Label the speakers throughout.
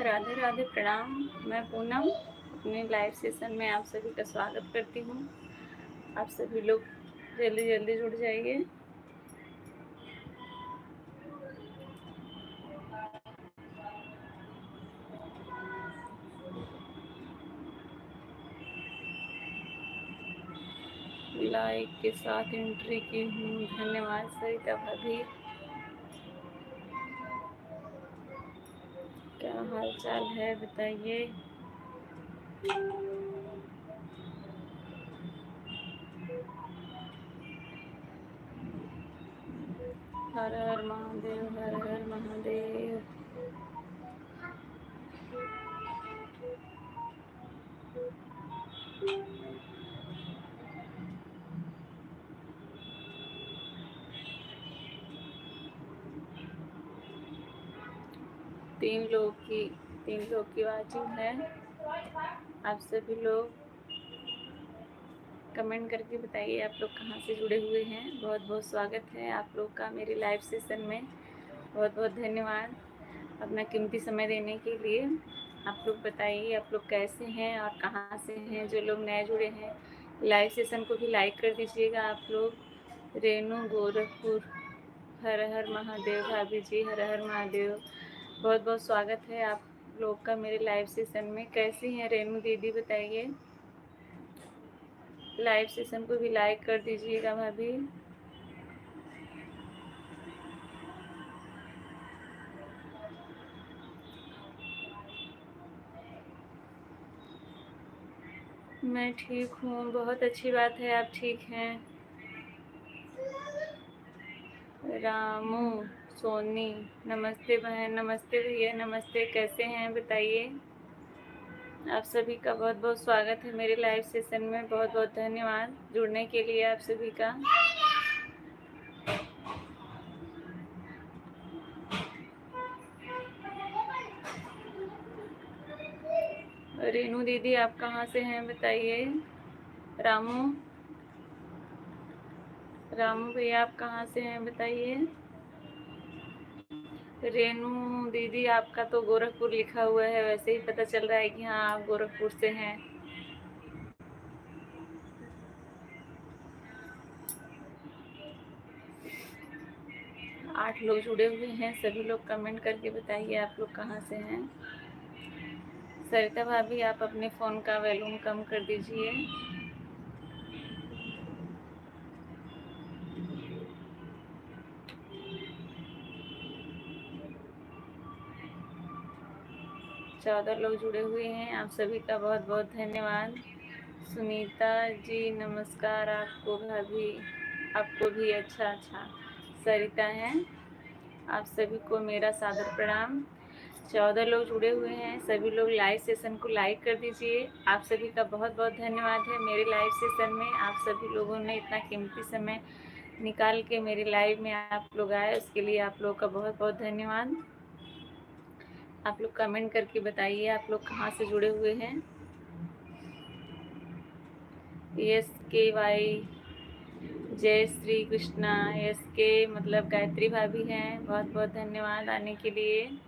Speaker 1: राधे राधे, प्रणाम। मैं पूनम अपने लाइव सेशन में आप सभी का स्वागत करती हूँ। आप सभी लोग जल्दी जल्दी जुड़ जाइए। लाइक के साथ एंट्री की हूँ, धन्यवाद सरिता भाभी। क्या हाल चाल है बताइए। हर हर महादेव, हर हर महादेव। तीन लोग की वाचिंग है। आप सभी लोग कमेंट करके बताइए आप लोग कहाँ से जुड़े हुए हैं। बहुत बहुत स्वागत है आप लोग का मेरे लाइव सेशन में। बहुत बहुत धन्यवाद अपना कीमती समय देने के लिए। आप लोग बताइए आप लोग कैसे हैं और कहाँ से हैं। जो लोग नए जुड़े हैं लाइव सेशन को भी लाइक कर दीजिएगा आप लोग। रेनू गोरखपुर, हर हर महादेव भाभी जी, हर हर महादेव। बहुत बहुत स्वागत है आप लोग का मेरे लाइव सेशन में। कैसी हैं रेनू दीदी बताइए। लाइव सेशन को भी लाइक कर दीजिएगा भाभी। मैं ठीक हूँ, बहुत अच्छी बात है आप ठीक हैं। रामू, सोनी, नमस्ते बहन, नमस्ते भैया, नमस्ते। कैसे हैं बताइए। आप सभी का बहुत बहुत स्वागत है मेरे लाइव सेशन में। बहुत बहुत धन्यवाद जुड़ने के लिए आप सभी का। रेनू दीदी आप कहाँ से हैं बताइए। रामू भैया आप कहाँ से हैं बताइए। रेनू दीदी आपका तो गोरखपुर लिखा हुआ है, वैसे ही पता चल रहा है कि हाँ आप गोरखपुर से हैं। 8 लोग जुड़े हुए हैं। सभी लोग कमेंट करके बताइए आप लोग कहाँ से हैं। सरिता भाभी आप अपने फ़ोन का वॉल्यूम कम कर दीजिए। चौदह लोग जुड़े हुए हैं। आप सभी का बहुत बहुत धन्यवाद। सुनीता जी नमस्कार आपको भाभी, आपको भी। अच्छा, सरिता हैं। आप सभी को मेरा सादर प्रणाम। 14 लोग जुड़े हुए हैं। सभी लोग लाइव सेशन को लाइक कर दीजिए। आप सभी का बहुत बहुत धन्यवाद है मेरे लाइव सेशन में। आप सभी लोगों ने इतना कीमती समय निकाल के मेरे लाइव में आप लोग आए, उसके लिए आप लोग का बहुत बहुत धन्यवाद। आप लोग कमेंट करके बताइए आप लोग कहाँ से जुड़े हुए हैं। SKY, जय श्री कृष्णा। SK मतलब गायत्री भाभी हैं। बहुत बहुत धन्यवाद आने के लिए।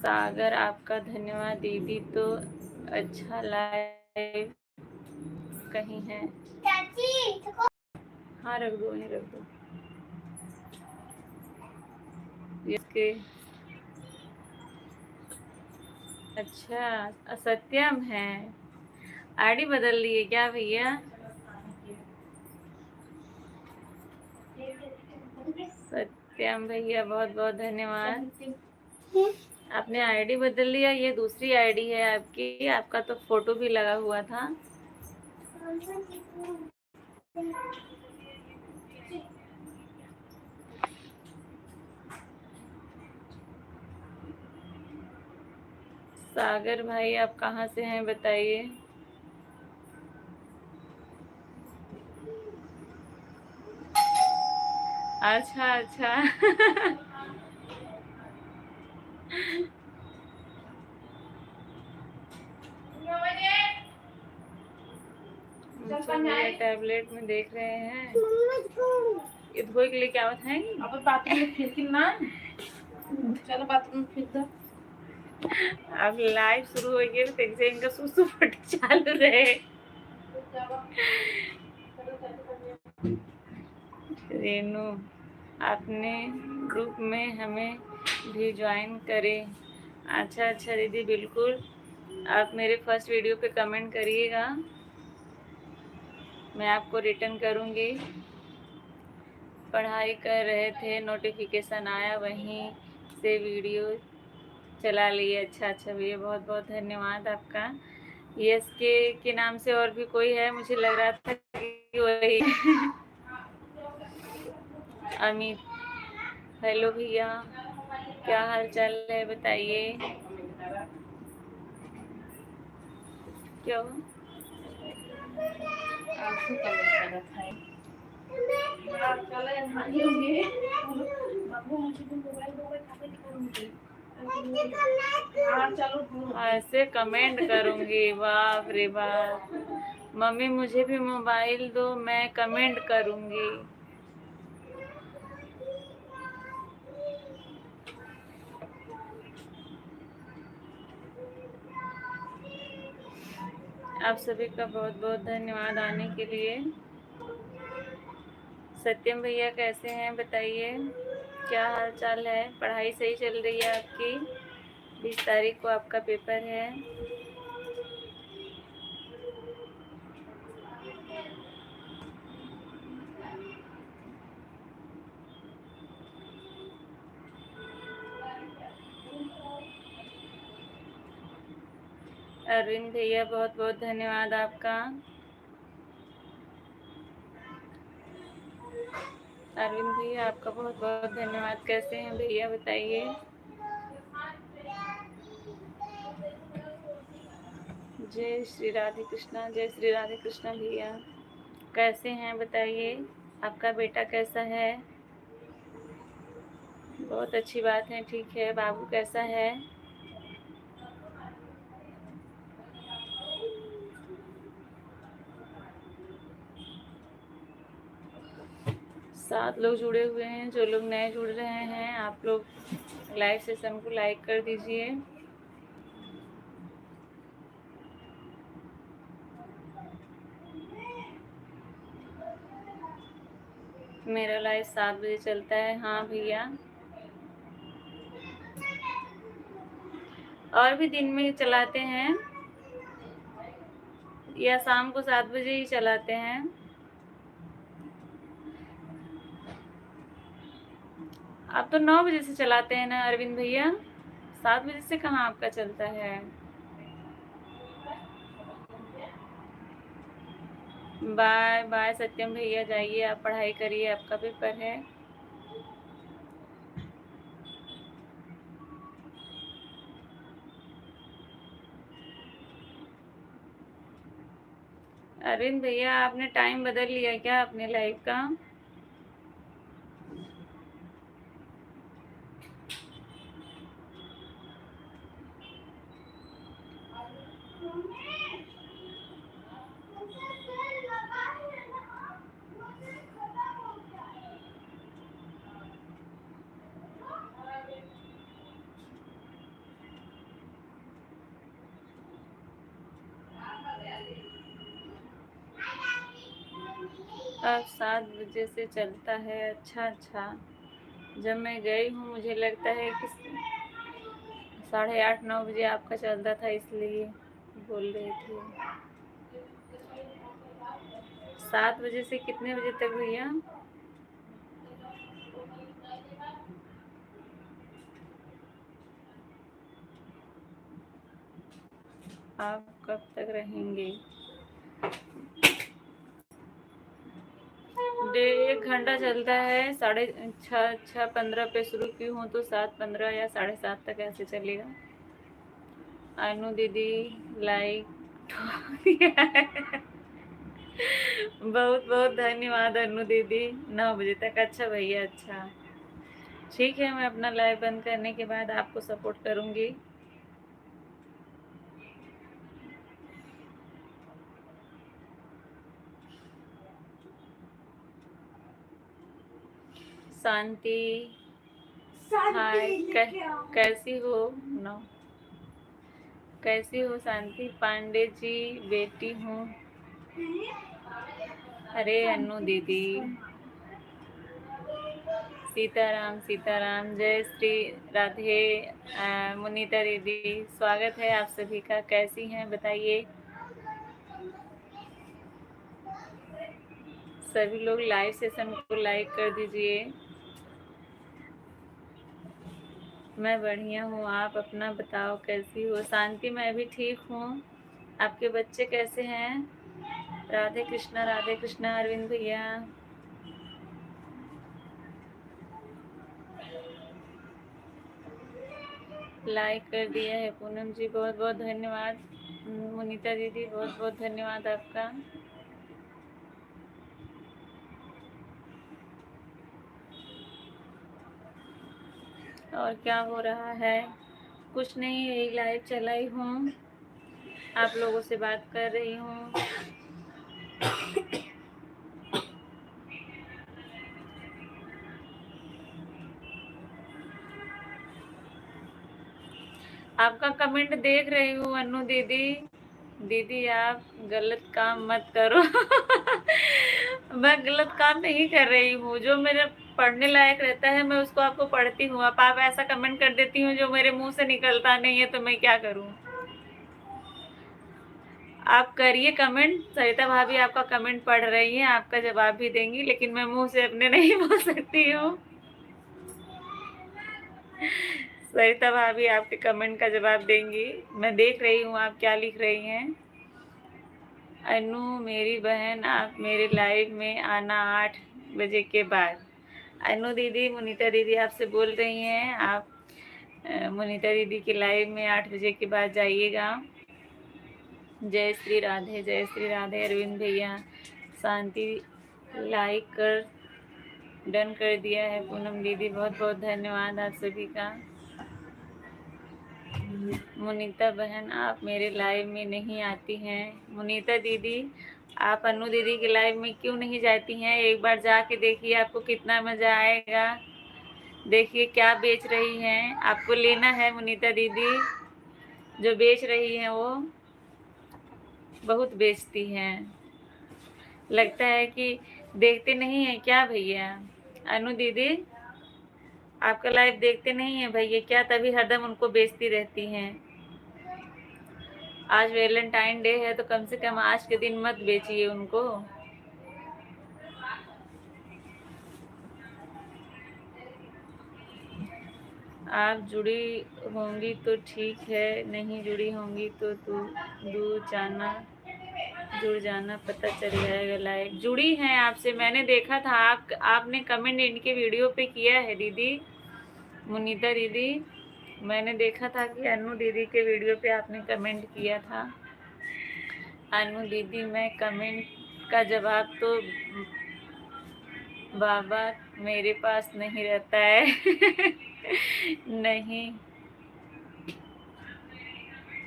Speaker 1: सागर आपका धन्यवाद दीदी। तो अच्छा लाइव कहीं है। हाँ रख दो, वहीं रख दो। इसके अच्छा सत्यम है। आईडी बदल लिए क्या भैया। सत्यम भैया बहुत बहुत धन्यवाद। आपने आईडी बदल लिया, ये दूसरी आईडी है आपकी। आपका तो फोटो भी लगा हुआ था। सागर भाई आप कहाँ से हैं बताइए। अच्छा अच्छा भैया टैबलेट में देख रहे हैं। धोए के लिए क्या बताएंगे?
Speaker 2: अब बाथरूम में फिर ना चलो बाथरूम में फिर दो।
Speaker 1: अब लाइव शुरू हो गया तो तेरे से इनका सुसु फट चालू रहे। रेनू आपने ग्रुप में हमें भी ज्वाइन करें। अच्छा अच्छा दीदी, बिल्कुल आप मेरे फर्स्ट वीडियो पे कमेंट करिएगा, मैं आपको रिटर्न करूँगी। पढ़ाई कर रहे थे, नोटिफिकेशन आया, वहीं से वीडियो चला लिए। अच्छा अच्छा भैया, बहुत बहुत धन्यवाद आपका। यस के नाम से और भी कोई है, मुझे लग रहा था कि वही अमित। हेलो भैया, क्या हाल चाल है बताइए। क्या हुआ? ऐसे कमेंट करूंगी, बाप रे बाप। मम्मी मुझे भी मोबाइल दो, मैं कमेंट करूंगी। आप सभी का बहुत बहुत धन्यवाद आने के लिए। सत्यम भैया कैसे हैं बताइए, क्या हाल चाल है? पढ़ाई सही चल रही है आपकी? 20 तारीख को आपका पेपर है। अरविंद भैया बहुत बहुत धन्यवाद आपका। अरविंद भैया आपका बहुत बहुत धन्यवाद। कैसे हैं भैया बताइए। जय श्री राधे कृष्णा, जय श्री राधे कृष्णा भैया, कैसे हैं बताइए। आपका बेटा कैसा है? बहुत अच्छी बात है, ठीक है। बाबू कैसा है? सात लोग जुड़े हुए हैं, जो लोग नए जुड़ रहे हैं आप लोग लाइव सेशन को लाइक कर दीजिए। मेरा लाइव 7 बजे चलता है। हाँ भैया, और भी दिन में चलाते हैं या शाम को 7 बजे ही चलाते हैं। आप तो 9 बजे से चलाते हैं ना अरविंद भैया, 7 बजे से कहाँ आपका चलता है। बाय बाय सत्यम भैया, जाइए आप पढ़ाई करिए, आपका पेपर है। अरविंद भैया आपने टाइम बदल लिया क्या अपने लाइव का? अब 7 बजे से चलता है। अच्छा अच्छा, जब मैं गई हूँ मुझे लगता है कि 8:30 9 बजे आपका चलता था, इसलिए बोल रहे थे। 7 बजे से कितने बजे तक भैया? आप कब तक रहेंगे? 1 घंटा चलता है। 6:15 पे शुरू की हूँ तो 7:15 या 7:30 तक ऐसे चलेगा। अनु दीदी लाइक बहुत बहुत धन्यवाद अनु दीदी, 9 बजे तक। अच्छा भैया, अच्छा ठीक है, मैं अपना लाइव बंद करने के बाद आपको सपोर्ट करूँगी। शांति हाय, कैसी हो? नो, कैसी हो शांति? पांडे जी बेटी हूँ। अरे अन्नू दीदी, सीताराम सीताराम, जय श्री राधे। मुनीता दीदी, स्वागत है आप सभी का। कैसी हैं बताइए? सभी लोग लाइव सेशन को लाइक कर दीजिए। मैं बढ़िया हूँ, आप अपना बताओ कैसी हो? शांति, मैं भी ठीक हूँ। आपके बच्चे कैसे हैं? राधे कृष्णा अरविंद भैया। लाइक कर दिया है पूनम जी, बहुत बहुत धन्यवाद। मुनीता दीदी, बहुत बहुत धन्यवाद आपका। और क्या हो रहा है? कुछ नहीं, यही लाइव चलाई हूँ, आप लोगों से बात कर रही हूँ। आपका कमेंट देख रही हूँ अन्नू दीदी। दीदी आप गलत काम मत करो। मैं गलत काम नहीं कर रही हूँ, जो मेरे पढ़ने लायक रहता है मैं उसको आपको पढ़ती हूँ। आप ऐसा कमेंट कर देती हूँ जो मेरे मुंह से निकलता नहीं है, तो मैं क्या करूँ? आप करिए कमेंट। सरिता भाभी आपका कमेंट पढ़ रही हैं, आपका जवाब भी देंगी, लेकिन मैं मुंह से अपने नहीं बोल सकती हूँ। सरिता भाभी आपके कमेंट का जवाब देंगी। मैं देख रही हूँ आप क्या लिख रही हैं। अनु मेरी बहन, आप मेरे लाइव में आना 8 बजे के बाद। अनु दीदी, मुनीता दीदी आपसे बोल रही हैं, आप मुनीता दीदी के लाइव में 8 बजे के बाद जाइएगा। जय श्री राधे अरविंद भैया। शांति लाइक कर डन कर दिया है पूनम दीदी, बहुत बहुत धन्यवाद आप सभी का। मुनीता बहन, आप मेरे लाइव में नहीं आती हैं। मुनीता दीदी, आप अनु दीदी के लाइव में क्यों नहीं जाती हैं? एक बार जाके देखिए, आपको कितना मज़ा आएगा। देखिए क्या बेच रही हैं, आपको लेना है मुनीता दीदी। जो बेच रही हैं वो बहुत बेचती हैं, लगता है कि देखते नहीं हैं क्या भैया? अनु दीदी आपका लाइव देखते नहीं हैं भैया क्या? तभी हरदम उनको बेचती रहती हैं। आज वैलेंटाइन डे है, तो कम से कम आज के दिन मत बेचिए उनको। आप जुड़ी होंगी तो ठीक है, नहीं जुड़ी होंगी तो जुड़ जाना, पता चल जाएगा। लाइक जुड़ी हैं आपसे, मैंने देखा था आपने कमेंट इनके वीडियो पे किया है दीदी। मुनीता दीदी, मैंने देखा था कि अनु दीदी के वीडियो पे आपने कमेंट किया था। अनु दीदी, मैं कमेंट का जवाब तो बाबा मेरे पास नहीं रहता है। नहीं,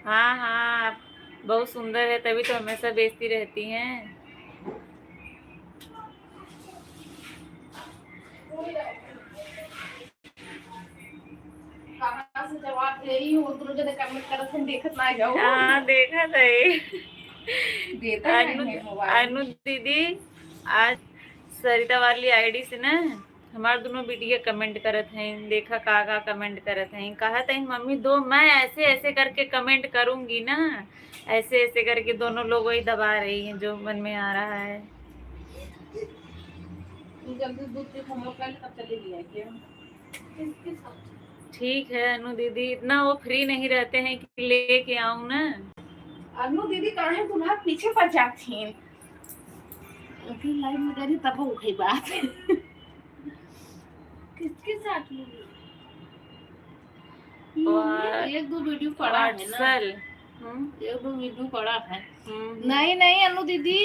Speaker 1: हाँ हाँ, आप बहुत सुंदर है, तभी तो हमेशा बेचती रहती हैं।
Speaker 2: कहाँ से जवाब दे रही हूँ, तुम जो कमेंट करत हैं देखत ना जाओ।
Speaker 1: हाँ देखा था ये।
Speaker 2: देता नहीं है मोबाइल।
Speaker 1: अनु दीदी, आज सरिता वाली आईडी से ना हमार दोनों वीडियो कमेंट करत हैं, देखा का कमेंट करत हैं। कहा था मम्मी दो, मैं ऐसे ऐसे करके कमेंट करूंगी ना, ऐसे ऐसे करके दोनों लोग वही दबा रही हैं जो मन में आ रहा है।
Speaker 2: जल्दी दूध के हम लोग कल तब चले गए क्या?
Speaker 1: ठीक है अनु दीदी, इतना वो फ्री नहीं रहते हैं कि लेके आऊं ना।
Speaker 2: अनु दीदी कहाँ तुम्हारे पीछे पड़ जाती हैं, फिर लाइव में करी तब वो वही बात। किसके साथ मिली? एक दो वीडियो पड़ा है ना, एक दो वीडियो पड़ा है। नहीं नहीं अनु दीदी,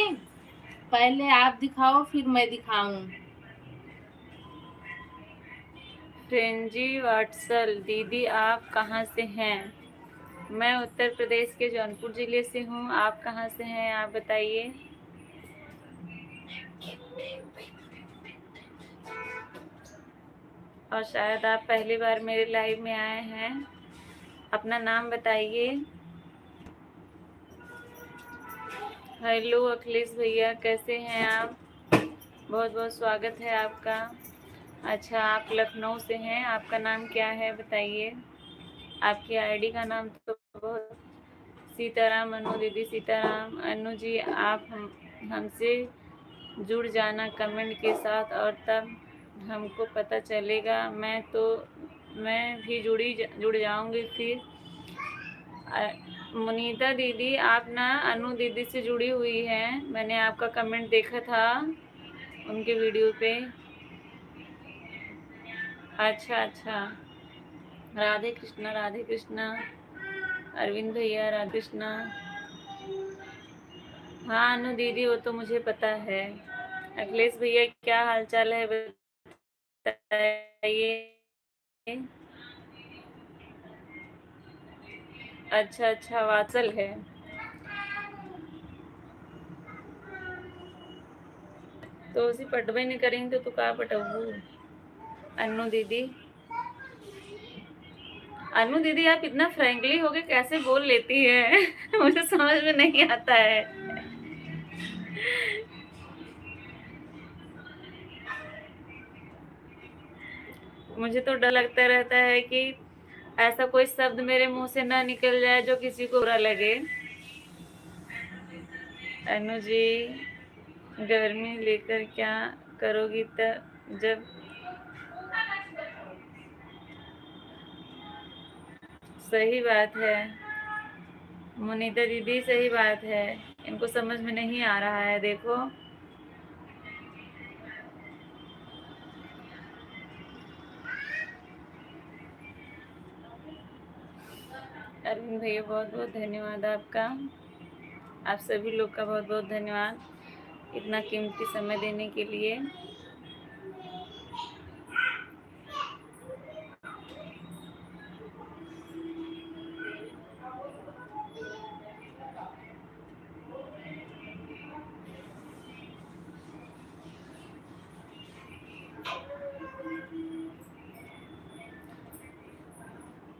Speaker 2: पहले आप दिखाओ फिर मैं दिखाऊं।
Speaker 1: फ्रेंजी वाटसल दीदी, आप कहाँ से हैं? मैं उत्तर प्रदेश के जौनपुर जिले से हूँ। आप कहाँ से हैं, आप बताइए। और शायद आप पहली बार मेरे लाइव में आए हैं। अपना नाम बताइए। हेलो अखिलेश भैया, कैसे हैं आप? बहुत बहुत स्वागत है आपका। अच्छा, आप लखनऊ से हैं। आपका नाम क्या है बताइए? आपकी आईडी का नाम तो बहुत सीताराम। अनु दीदी सीताराम। अनु जी, आप हमसे जुड़ जाना कमेंट के साथ, और तब हमको पता चलेगा। मैं भी जुड़ जाऊंगी फिर। मुनीता दीदी, आप ना अनु दीदी से जुड़ी हुई हैं। मैंने आपका कमेंट देखा था उनके वीडियो पे। अच्छा अच्छा, राधे कृष्णा राधे कृष्णा। अरविंद भैया राधे कृष्णा। हाँ अनु दीदी, वो तो मुझे पता है। अखिलेश भैया, क्या हाल चाल है बताइए। अच्छा अच्छा, वात्सल है। तो उसी पटवे नहीं करेंगे तो का पटवू। अनु दीदी, अनु दीदी, आप इतना फ्रैंकली होके कैसे बोल लेती हैं? मुझे समझ में नहीं आता है। मुझे तो डर लगता रहता है कि ऐसा कोई शब्द मेरे मुंह से ना निकल जाए जो किसी को बुरा लगे। अनु जी, गर्मी लेकर क्या करोगी जब? सही बात है मुनीता दीदी, सही बात है। इनको समझ में नहीं आ रहा है, देखो। अरविंद भैया, बहुत बहुत धन्यवाद आपका। आप सभी लोग का बहुत बहुत धन्यवाद इतना कीमती समय देने के लिए।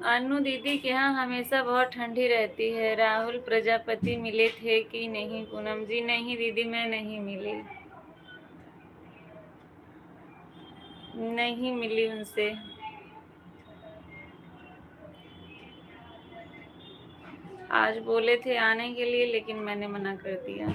Speaker 1: अनु दीदी के यहाँ हमेशा बहुत ठंडी रहती है। राहुल प्रजापति मिले थे कि नहीं? पूनम जी, नहीं दीदी, मैं नहीं मिली, नहीं मिली उनसे। आज बोले थे आने के लिए, लेकिन मैंने मना कर दिया।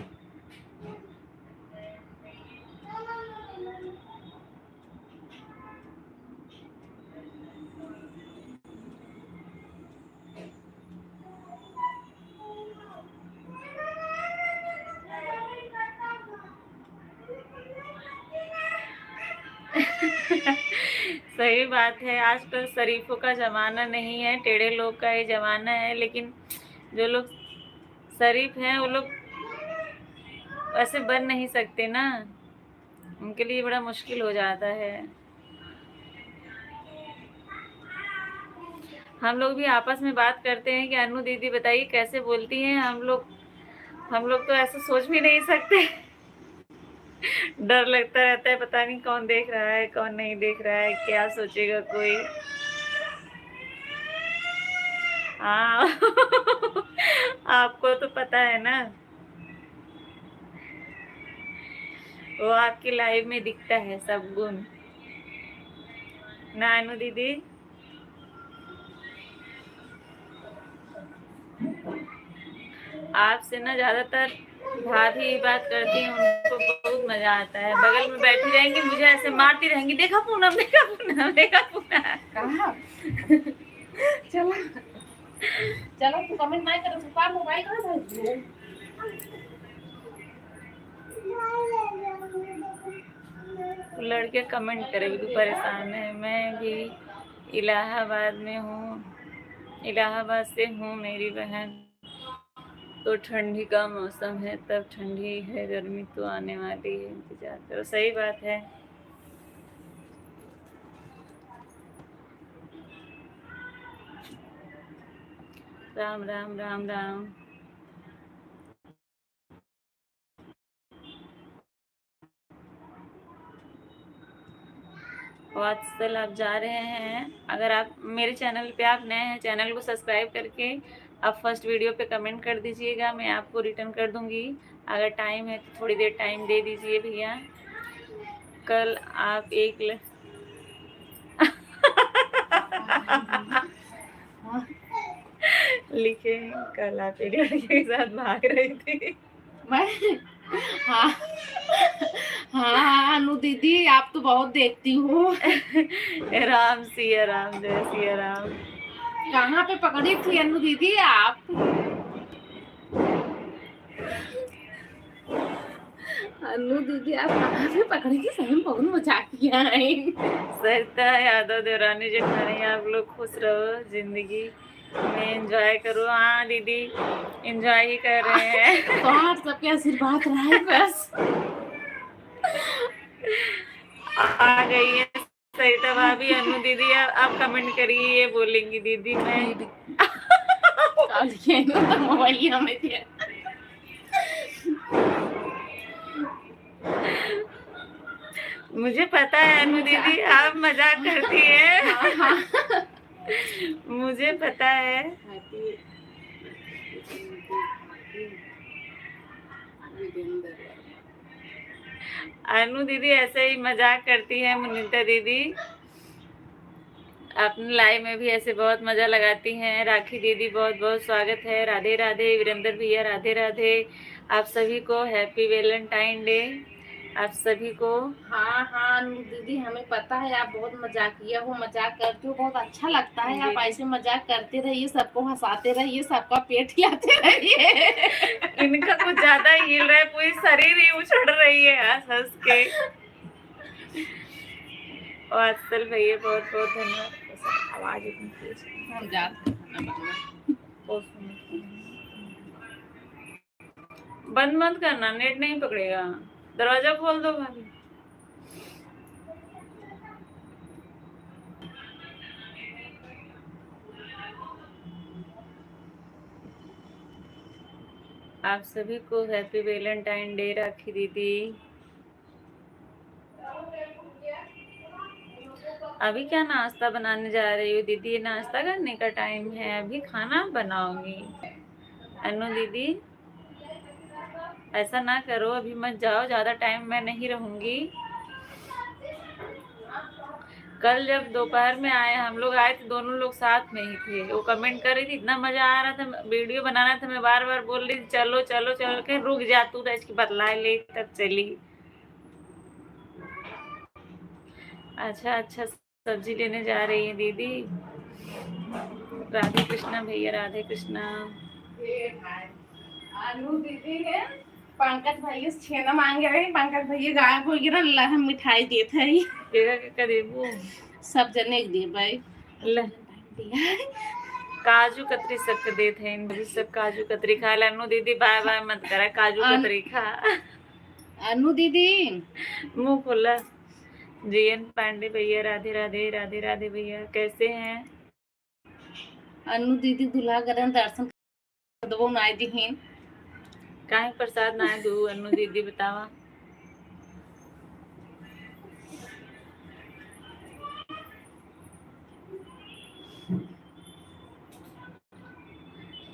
Speaker 1: सही बात है, आजकल शरीफों का ज़माना नहीं है, टेढ़े लोग का ही ज़माना है। लेकिन जो लोग शरीफ हैं वो लोग ऐसे बन नहीं सकते ना, उनके लिए बड़ा मुश्किल हो जाता है। हम लोग भी आपस में बात करते हैं कि अनु दीदी बताइए कैसे बोलती हैं। हम लोग तो ऐसा सोच भी नहीं सकते। डर लगता रहता है, पता नहीं कौन देख रहा है कौन नहीं देख रहा है, क्या सोचेगा कोई। हाँ। आपको तो पता है ना, वो आपकी लाइव में दिखता है सब गुण ना अनु दीदी। आपसे ना ज्यादातर भाभी ही बात करती हैं, उनको बहुत मजा आता है। बगल में बैठी रहेंगी, मुझे ऐसे मारती रहेंगी, देखा पूनम, देखा पूनम, देखा पूनम। कहाँ?
Speaker 2: चलो चलो, तू कमेंट नहीं करो, सुपा मोबाइल कहाँ भेज?
Speaker 1: लड़के कमेंट करेगी तो परेशान है। मैं भी इलाहाबाद में हूँ, इलाहाबाद से हूँ मेरी बहन। तो ठंडी का मौसम है, तब ठंडी है, गर्मी तो आने वाली है, इंतजार करो। सही बात है। राम राम राम राम। वात्सल आप जा रहे हैं, अगर आप मेरे चैनल पे आप नए हैं, चैनल को सब्सक्राइब करके आप फर्स्ट वीडियो पे कमेंट कर दीजिएगा, मैं आपको रिटर्न कर दूंगी। अगर टाइम है तो थोड़ी देर टाइम दे दीजिए भैया। कल आप एक लिखे कल आप एक लड़के के साथ भाग रही थी।
Speaker 2: मैं हाँ हाँ अनु दीदी, आप तो बहुत देखती हो।
Speaker 1: राम सिया राम, जय सिया राम।
Speaker 2: कहाँ पे पकड़ी थी अनु दीदी आप? अनु दीदी आप कहाँ पे पकड़ी थी? सही में बहुत मजाक किया है।
Speaker 1: सरिता यादव देवरानी जेठानी, आप लोग खुश रहो, जिंदगी में एंजॉय करो। हाँ दीदी एंजॉय ही कर रहे हैं।
Speaker 2: तो आप सबके आशीर्वाद रहा है बस।
Speaker 1: आ गई है सरिता भाभी। अनु दीदी आप कमेंट करिए, ये बोलेंगी दीदी मैं
Speaker 2: मोबाइल में दिया।
Speaker 1: मुझे पता है अनु दीदी आप मजाक करती हैं। मुझे पता है। अनु दीदी ऐसे ही मजाक करती है। मुनीता दीदी अपने लाइव में भी ऐसे बहुत मजा लगाती हैं। राखी दीदी बहुत बहुत स्वागत है। राधे राधे। वीरेंद्र भैया राधे राधे। आप सभी को हैप्पी वैलेंटाइन डे, आप सभी को।
Speaker 2: हाँ हाँ दीदी हमें पता है आप बहुत मजाकिया हो, मजाक करते हो, बहुत अच्छा लगता है। आप ऐसे मजाक करते रहिए, सबको हंसाते रहिए, सबका पेट हिलाते रहिए।
Speaker 1: इनका कुछ ज्यादा हिल रहा है, पूरी शरीर ही उछल रही है हंस हंस के। वात्सल भैया बहुत बहुत धन्यवाद। आवाज बंद मत करना, नेट नहीं पकड़ेगा। दरवाजा खोल दो भाभी। आप सभी को हैप्पी वैलेंटाइन डे राखी दीदी। अभी क्या नाश्ता बनाने जा रही हो दीदी? नाश्ता करने का टाइम है, अभी खाना बनाऊंगी। अनु दीदी ऐसा ना करो, अभी मत जाओ, ज्यादा टाइम मैं नहीं रहूंगी। कल जब दोपहर में आए, हम लोग आए थे, दोनों लोग साथ में ही थे। वो कमेंट कर रही थी, इतना मजा आ रहा था, वीडियो बनाना था, मैं बार बार बोल रही थी चलो चलो चलो के रुक जा तू, तो इसकी बतला ले, तब चली। अच्छा अच्छा सब्जी लेने जा रही है दीदी। राधे कृष्णा भैया राधे कृष्णा।
Speaker 2: अनु दीदी है पंकज भैया से छेना मांगे रहे, पंकज भैया गायब हो गया ना, हम मिठाई देते हैं
Speaker 1: देबू
Speaker 2: सब जने दिए भाई।
Speaker 1: काजू कतरी सबके देते हैं, सब काजू कतरी खा। अनु दीदी बाय बाय मत करा, काजू कतरी खा।
Speaker 2: अनु दीदी
Speaker 1: मुंह खोला। जीएन पांडे भैया राधे राधे। राधे राधे भैया कैसे हैं?
Speaker 2: अनु दीदी दूल्हा गरन दर्शन दबो नाय दिहिन
Speaker 1: काहे प्रसाद ना दू अनु दीदी बतावा।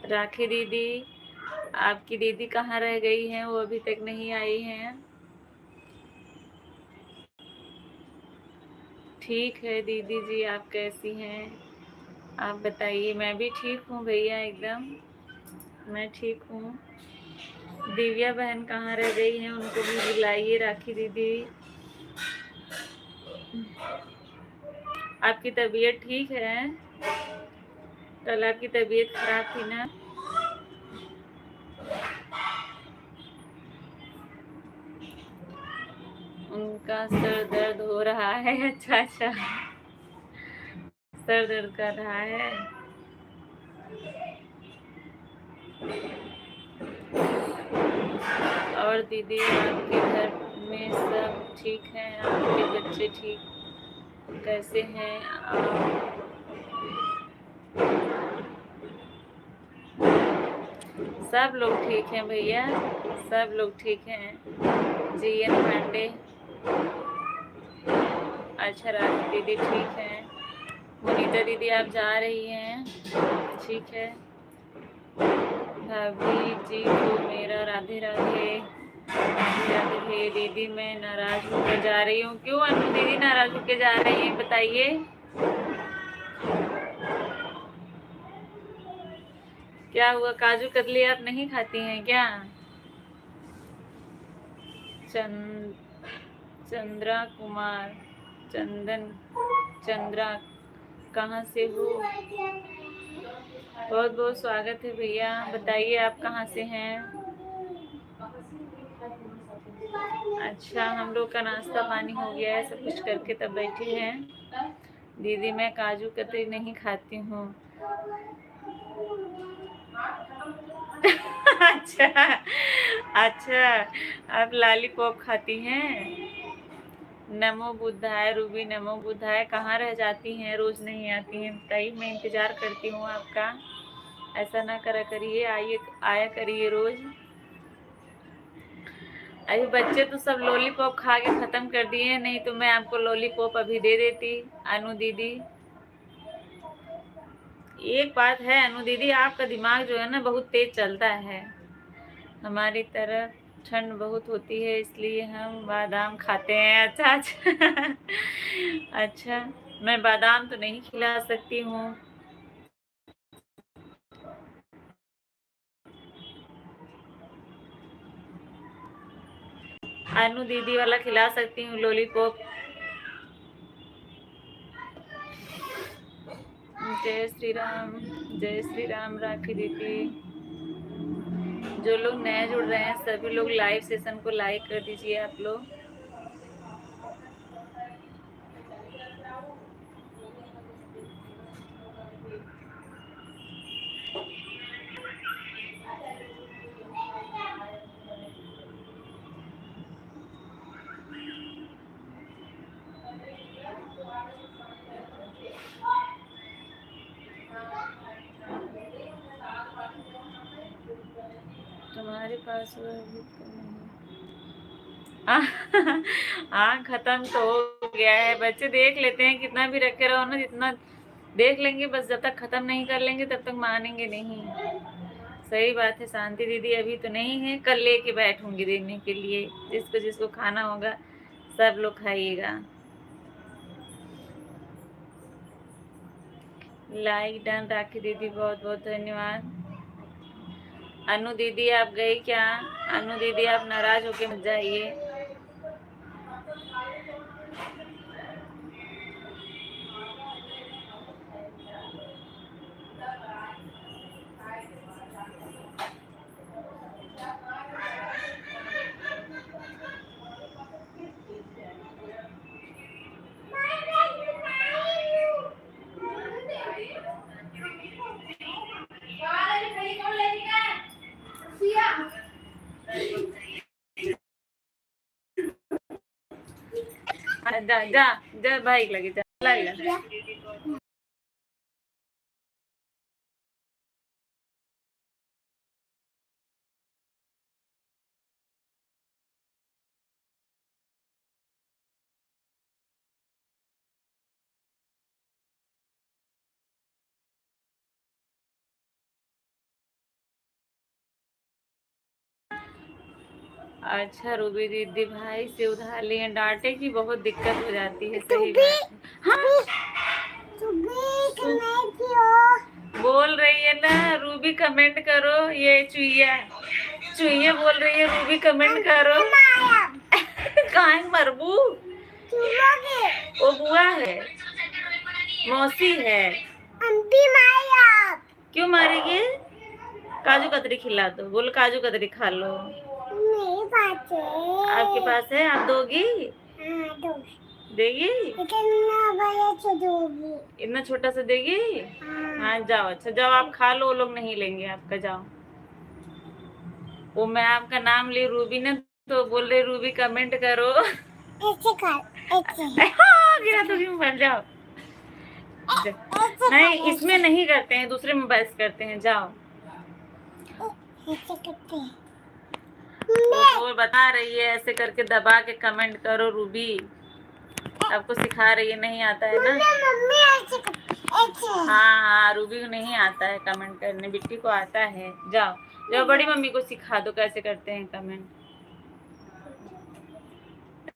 Speaker 1: राखी दीदी, आपकी दीदी कहाँ रह गई हैं? वो अभी तक नहीं आई हैं। ठीक है दीदी जी, आप कैसी हैं? आप बताइए। मैं भी ठीक हूँ भैया, एकदम मैं ठीक हूँ। दिव्या बहन कहाँ रह गई हैं? उनको भी बुलाइए। राखी दीदी आपकी तबीयत ठीक है? कल आपकी तबीयत खराब थी ना? उनका सर दर्द हो रहा है। अच्छा अच्छा सर दर्द कर रहा है। और दीदी आपके घर में सब ठीक हैं? आपके बच्चे ठीक कैसे हैं? सब लोग ठीक हैं भैया, सब लोग ठीक हैं। जीएन पांडे अच्छा राखी दीदी ठीक है। मुनीता दीदी आप जा रही हैं, ठीक है। भाभी जी को मेरा राधे राधे। राधे राधे दीदी, मैं नाराज होकर जा रही हूँ। क्यों अनु दीदी नाराज होकर जा रही हैं, बताइए। क्या हुआ, काजू कतली आप नहीं खाती हैं क्या? चंद्रा कुमार, चंद्रा कहाँ से हो? बहुत बहुत स्वागत है भैया, बताइए आप कहाँ से हैं? अच्छा, हम लोग का नाश्ता पानी हो गया है, सब कुछ करके तब बैठे हैं। दीदी मैं काजू कतरी नहीं खाती हूँ। अच्छा अच्छा, आप लॉलीपॉप खाती हैं। नमो बुद्धाय रूबी, नमो बुद्धाय। कहाँ रह जाती हैं, रोज नहीं आती हैं, बताइए, मैं इंतजार करती हूँ आपका। ऐसा ना करा करिए, आया करिए रोज। अरे बच्चे तो सब लॉलीपॉप खा के खत्म कर दिए हैं, नहीं तो मैं आपको लॉलीपॉप अभी दे देती। अनु दीदी एक बात है, अनु दीदी आपका दिमाग जो है ना बहुत तेज चलता है। हमारी तरफ ठंड बहुत होती है इसलिए हम बादाम खाते हैं। अच्छा अच्छा अच्छा, मैं बादाम तो नहीं खिला सकती हूँ। अनु दीदी वाला खिला सकती हूँ लॉलीपॉप। जय श्री राम, जय श्री राम राखी दीदी। जो लोग नए जुड़ रहे हैं सभी लोग लाइव सेशन को लाइक कर दीजिए आप लोग। तुम्हारे पास वह भी तो नहीं। हाँ खत्म तो हो गया है, बच्चे देख लेते हैं, कितना भी रखे रहो ना, जितना देख लेंगे बस, जब तक खत्म नहीं कर लेंगे तब तक मानेंगे नहीं। सही बात है शांति दीदी, अभी तो नहीं है, कल लेके बैठूंगी देने के लिए, जिसको जिसको खाना होगा सब लोग खाइएगा। लाइक डन राखी दीदी, बहुत बहुत धन्यवाद। अनु दीदी आप गई क्या? अनु दीदी आप नाराज होके मत जाइए। जा जा जा बाइक लगे, जा लगा। अच्छा रूबी दीदी, भाई से उधार लिए, डांटे की बहुत दिक्कत हो जाती है। सही बात है। हाँ बोल रही है ना रूबी, कमेंट करो। ये चुईया चुईया बोल रही है रूबी कमेंट करो। कहाँ मरबू, वो बुआ है, मौसी है। क्यों मारेगी? काजू कतरी खिला दो, बोलो काजू कतरी खा लो। आपके पास है, आप दोगी? देगी? इतना छोटा सा देगी? हाँ जाओ, अच्छा जाओ आप खा लो, वो लोग नहीं लेंगे आपका, जाओ। वो मैं आपका नाम ली रूबी ने, तो बोल रहे रूबी कमेंट करो। हाँ गिरा तो क्यों, बन जाओ। नहीं इसमें नहीं करते हैं, दूसरे मोबाइल से करते हैं, जाओ। वो बता रही है ऐसे करके दबा के कमेंट करो रूबी। आपको सिखा रही है, नहीं आता है ना? हाँ हाँ, रूबी को नहीं आता है कमेंट करने, बिट्टी को आता है। जाओ जाओ, बड़ी मम्मी को सिखा दो कैसे करते हैं कमेंट।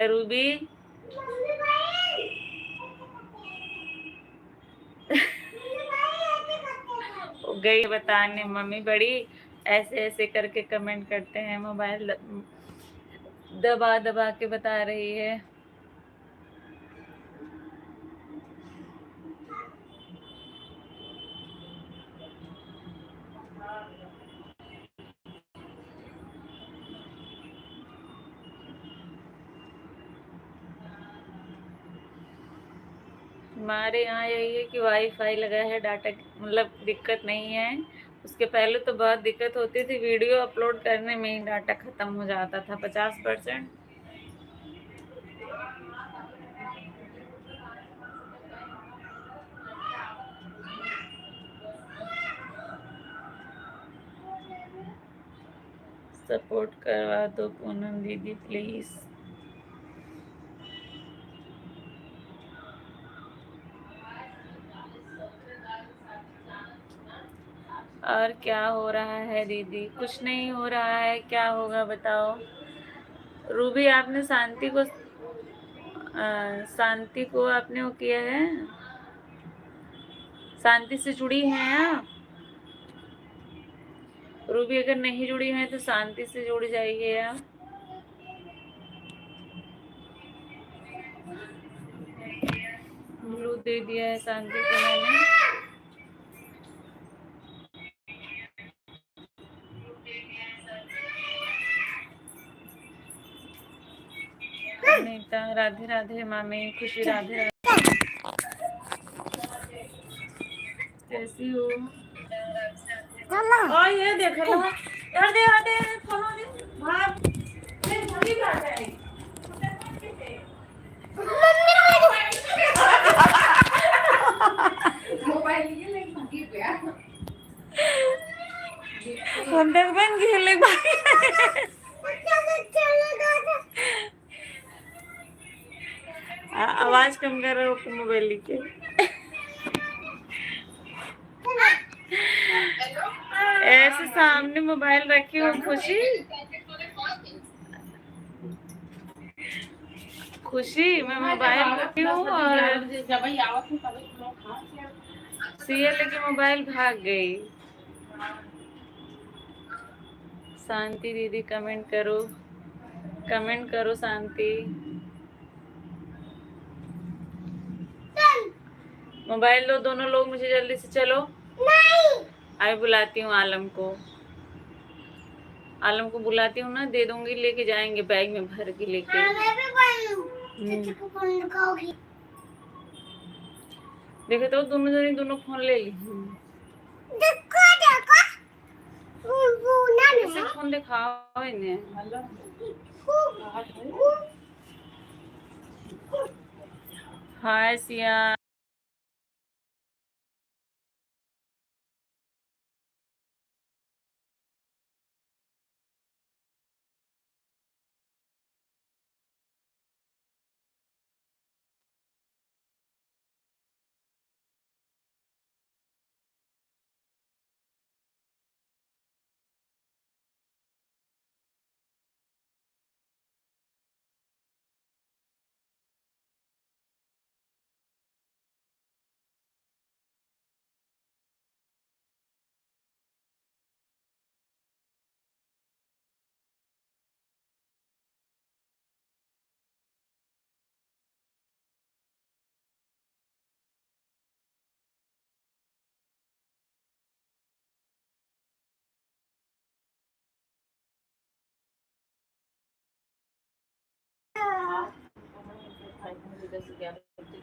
Speaker 1: रूबी गई बताने, मम्मी बड़ी ऐसे ऐसे करके कमेंट करते हैं, मोबाइल दबा दबा के बता रही है। हमारे यहाँ यही है कि वाईफाई लगा है, डाटा मतलब दिक्कत नहीं है। उसके पहले तो बहुत दिक्कत होती थी, वीडियो अपलोड करने में ही डाटा खत्म हो जाता था 50%। सपोर्ट करवा दो पूनम दीदी प्लीज। और क्या हो रहा है दीदी? कुछ नहीं हो रहा है, क्या होगा बताओ। रूबी आपने शांति को आपने वो किया है, शांति से जुड़ी हैं आप? रूबी अगर नहीं जुड़ी है तो शांति से जुड़ जाइए आप। ब्लू दे दिया है शांति को मैंने। नीता राधे राधे, मामी खुशी राधे राधे, कैसी हो? और ये देख लो यार, दे दे फोन दे भाग, ये भागी भाग है। मोबाइल ये लेके भागी गया, हम देख बन खेले भागी। आवाज कम कर रहे हो मोबाइल के। ऐसे सामने मोबाइल रखी हो खुशी, खुशी मैं मोबाइल रखी हूँ और सीए लेके मोबाइल भाग गई। शांति दीदी कमेंट करो, कमेंट करो शांति। मोबाइल लो दोनों लोग, मुझे जल्दी से चलो। नहीं, आई बुलाती हूँ आलम को, आलम को बुलाती हूँ ना, दे दूंगी, लेके जाएंगे बैग में भर के लेके। देखे तो दोनों जने दोनों फोन ले ली। देखो देखो फोन दिखाओ इन्हें। हाय सिया,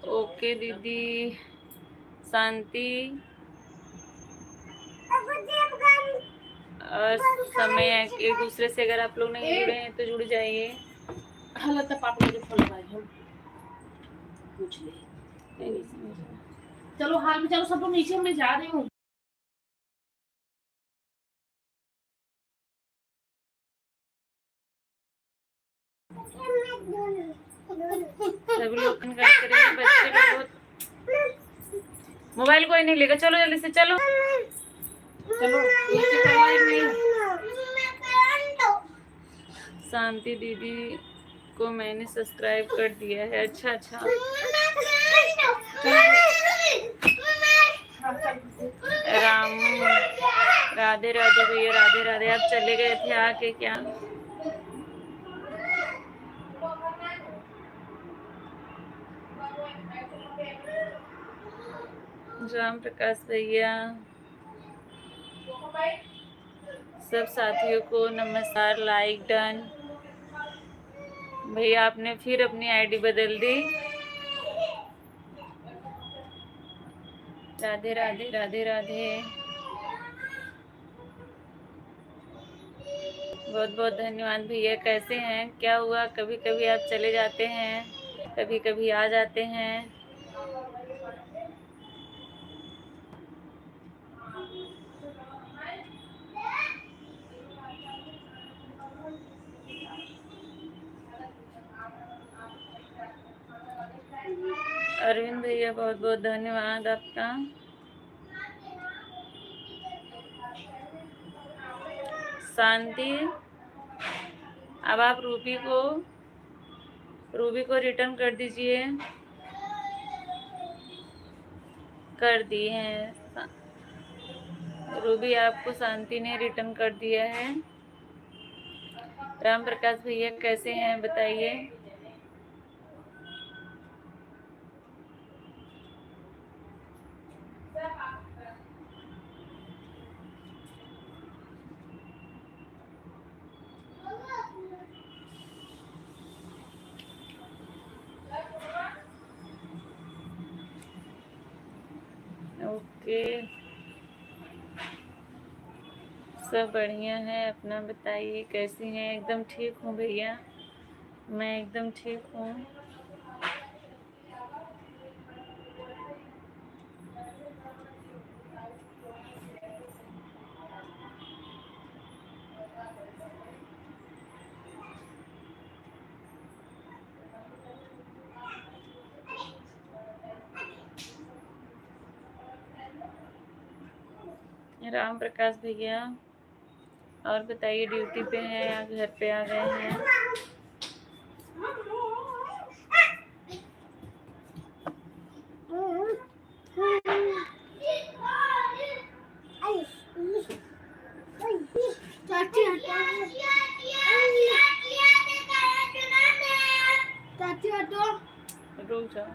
Speaker 1: ओके दीदी शांति। और समय एक दूसरे से अगर आप लोग नहीं जुड़े हैं तो जुड़ जाइए।
Speaker 2: चलो हाल में चलो सब लोग नीचे, मैं जा रही हूँ।
Speaker 1: सभी लोग करते रहिए। बच्चे लोग बहुत मोबाइल कोई नहीं लेगा। चलो जल्दी से चलो
Speaker 2: चलो
Speaker 1: शांति दीदी को मैंने सब्सक्राइब कर दिया है। अच्छा अच्छा। रामू राधे राधे भैया, राधे राधे। आप चले गए थे आके क्या? राम प्रकाश भैया, सब साथियों को नमस्कार। Like done. भैया आपने फिर अपनी आईडी बदल दी। राधे राधे राधे राधे। बहुत बहुत धन्यवाद भैया। कैसे हैं? क्या हुआ? कभी कभी आप चले जाते हैं, कभी कभी आ जाते हैं। अरविंद भैया बहुत बहुत धन्यवाद आपका। शांति, अब आप रूबी को रिटर्न कर दीजिए। कर दिए हैं रूबी, आपको शांति ने रिटर्न कर दिया है। राम प्रकाश भैया कैसे हैं बताइए। ओके, सब बढ़िया है। अपना बताइए कैसी हैं? एकदम ठीक हूँ भैया, मैं एकदम ठीक हूँ। राम प्रकाश भैया और बताइए, ड्यूटी पे हैं या घर पे आ गए हैं? रुक जाओ।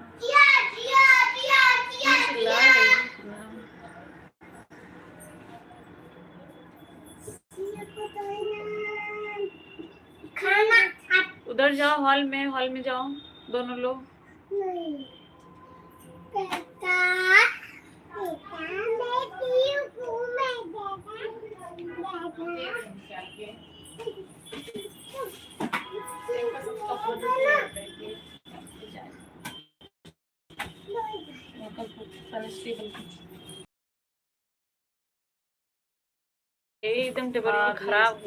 Speaker 1: उधर जाओ, हॉल में जाओ दोनों लोग। एकदम टेबल खराब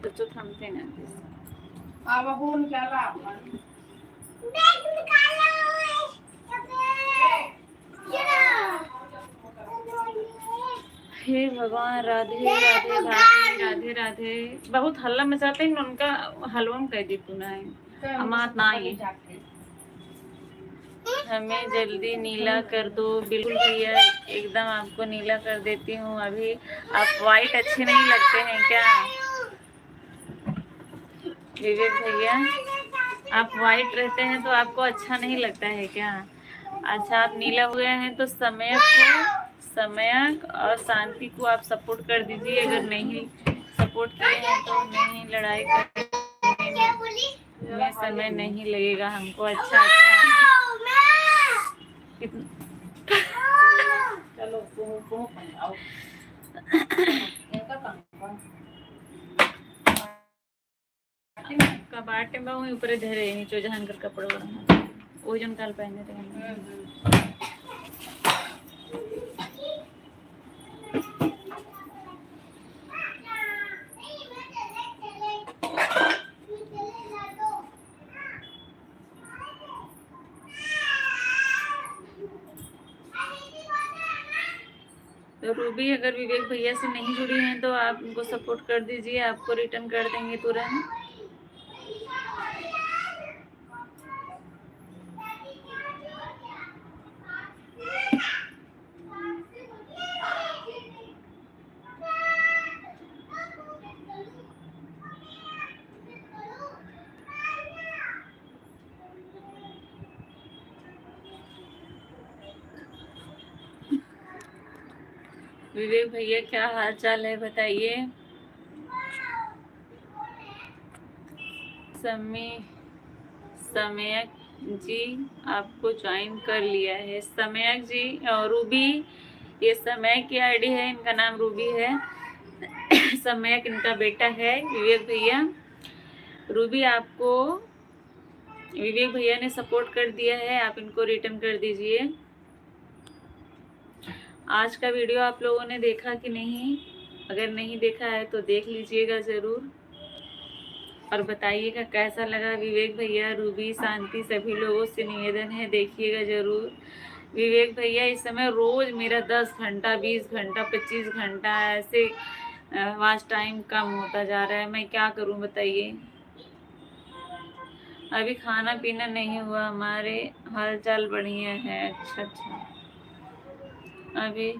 Speaker 1: बच्चों थांबते ना।
Speaker 2: अब होन क्या
Speaker 1: हे भगवान, राधे राधे भाभी, राधे राधे। बहुत हल्ला मचाते हैं उनका। हलवा कह दी तू ना अमात ना है। हमें जल्दी नीला कर दो। बिल्कुल भैया, एकदम आपको नीला कर देती हूँ अभी। आप वाइट अच्छे नहीं लगते हैं क्या विवेक भैया? आप वाइट रहते हैं तो आपको अच्छा नहीं लगता है क्या? अच्छा, आप नीला हुए हैं तो समयक और शांति को आप सपोर्ट कर दीजिए। अगर नहीं सपोर्ट किए हैं तो नहीं, लड़ाई करने में समय नहीं लगेगा हमको। अच्छा
Speaker 2: चलो
Speaker 1: कबाटे में वहीं ऊपर धरे नीचे जहां कर कपड़ा वो जन काल पहने थे। रूबी अगर विवेक भैया से नहीं जुड़ी हैं तो आप उनको सपोर्ट कर दीजिए, आपको रिटर्न कर देंगे तुरंत। विवेक भैया क्या हाल चाल है बताइए। समयक जी आपको ज्वाइन कर लिया है। समयक जी और रूबी, ये समय की आईडी है, इनका नाम रूबी है। समयक इनका बेटा है विवेक भैया। रूबी आपको विवेक भैया ने सपोर्ट कर दिया है, आप इनको रिटर्न कर दीजिए। आज का वीडियो आप लोगों ने देखा कि नहीं? अगर नहीं देखा है तो देख लीजिएगा ज़रूर और बताइएगा कैसा लगा। विवेक भैया, रूबी, शांति सभी लोगों से निवेदन है देखिएगा ज़रूर। विवेक भैया इस समय रोज़ मेरा 10 घंटा 20 घंटा 25 घंटा ऐसे वॉच टाइम कम होता जा रहा है। मैं क्या करूं बताइए। अभी खाना पीना नहीं हुआ, हमारे हाल चाल बढ़िया है। अच्छा, अभी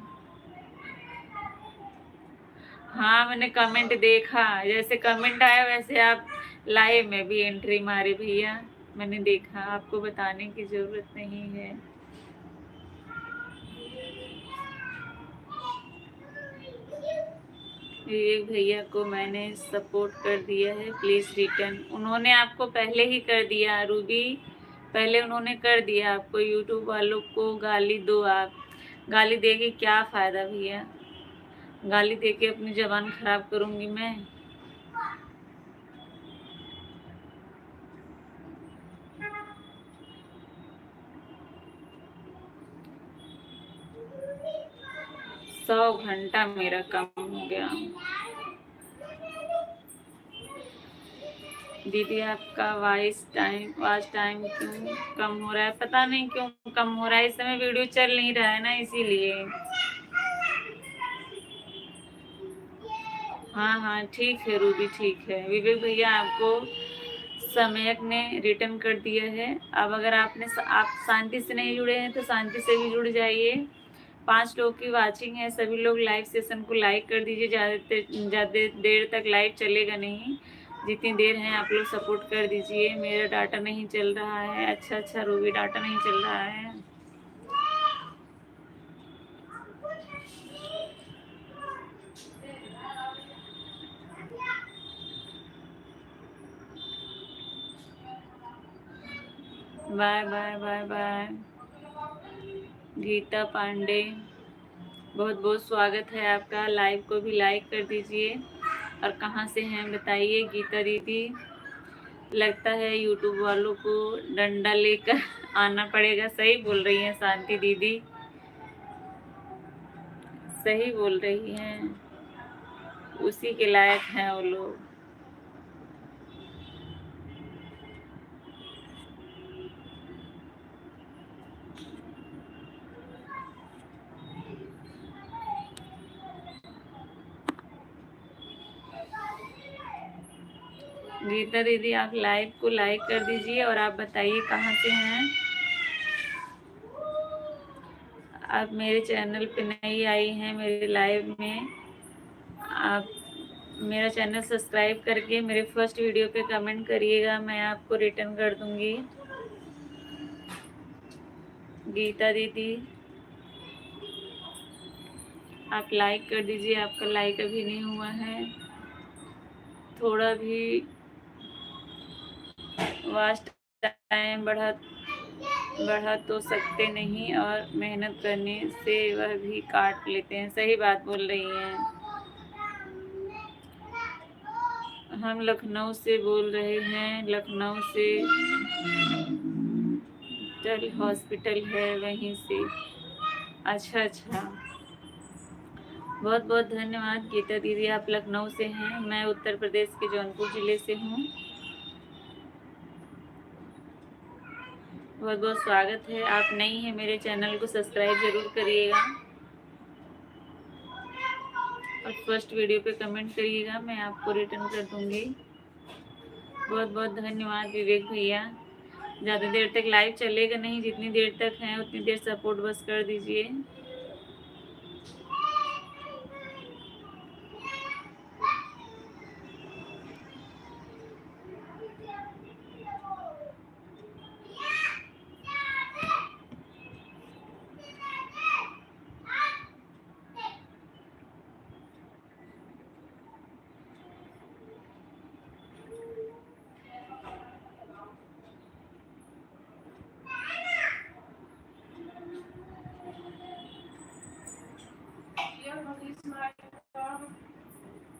Speaker 1: हाँ मैंने कमेंट देखा, जैसे कमेंट आया वैसे आप लाइव में भी एंट्री मारे भैया, मैंने देखा, आपको बताने की जरूरत नहीं है। विवेक भैया को मैंने सपोर्ट कर दिया है, प्लीज रिटर्न। उन्होंने आपको पहले ही कर दिया रूबी, पहले उन्होंने कर दिया आपको। यूट्यूब वालों को गाली दो आप, गाली दे के क्या फायदा भैया, गाली दे के अपनी जबान खराब करूंगी मैं। सौ घंटा मेरा कम हो गया। दीदी आपका वाच टाइम क्यों कम हो रहा है? पता नहीं क्यों कम हो रहा है, इस समय वीडियो चल नहीं रहा है ना, इसीलिए। हाँ ठीक है रूबी, ठीक है। विवेक भैया आपको समयक ने रिटर्न कर दिया है। अब अगर आप शांति से नहीं जुड़े हैं तो शांति से भी जुड़ जाइए। 5 लोग की वाचिंग है, सभी लोग लाइव सेशन को लाइक कर दीजिए। ज़्यादा देर तक लाइव चलेगा नहीं, जितनी देर है आप लोग सपोर्ट कर दीजिए। मेरा डाटा नहीं चल रहा है। अच्छा रूबी, डाटा नहीं चल रहा है। Bye bye bye bye. Geeta Pandey, बहुत बहुत स्वागत है आपका। लाइव को भी लाइक कर दीजिए। और कहाँ से हैं बताइए। गीता दीदी, लगता है यूट्यूब वालों को डंडा लेकर आना पड़ेगा। सही बोल रही हैं शांति दीदी, सही बोल रही हैं, उसी के लायक हैं वो लोग। गीता दीदी आप लाइव को लाइक कर दीजिए और आप बताइए कहाँ से हैं आप। मेरे चैनल पे नई आई हैं मेरे लाइव में, आप मेरा चैनल सब्सक्राइब करके मेरे फर्स्ट वीडियो पे कमेंट करिएगा, मैं आपको रिटर्न कर दूंगी। गीता दीदी आप लाइक कर दीजिए, आपका लाइक अभी नहीं हुआ है। थोड़ा भी वास्ट टाइम बढ़ा तो सकते नहीं, और मेहनत करने से वह भी काट लेते हैं। सही बात बोल रही हैं। हम लखनऊ से बोल रहे हैं, लखनऊ से टल हॉस्पिटल है वहीं से। अच्छा, बहुत बहुत धन्यवाद गीता दीदी, आप लखनऊ से हैं। मैं उत्तर प्रदेश के जौनपुर ज़िले से हूँ। बहुत बहुत स्वागत है। आप नई हैं मेरे चैनल को सब्सक्राइब ज़रूर करिएगा। और फर्स्ट वीडियो पे कमेंट करिएगा, मैं आपको रिटर्न कर दूंगी। बहुत बहुत धन्यवाद विवेक भैया। ज़्यादा देर तक लाइव चलेगा नहीं, जितनी देर तक है उतनी देर सपोर्ट बस कर दीजिए।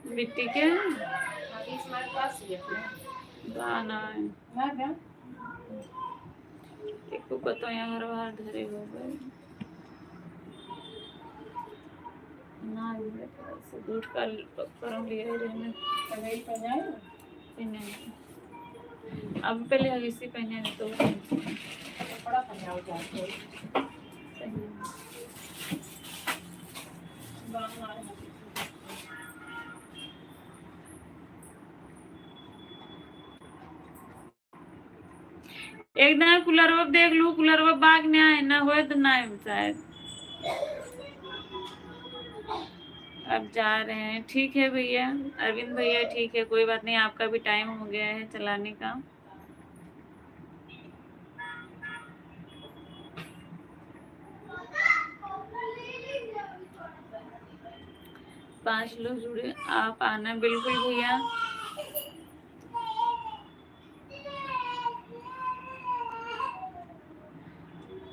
Speaker 1: बिट्टी के गाना एक तो यहाँ हर बार धरे हो गए ना, से दूध का गरम लिया ही रहने अब पहले इसी पहने तो
Speaker 2: बड़ा पहनाव जाते
Speaker 1: एक ना कूलर देख लू, कूलर बाग ना है ना हो तो ना शायद अब जा रहे हैं। ठीक है भैया, अरविंद भैया ठीक है, कोई बात नहीं, आपका भी टाइम हो गया है चलाने का। पांच लोग जुड़े, आप आना बिल्कुल भैया।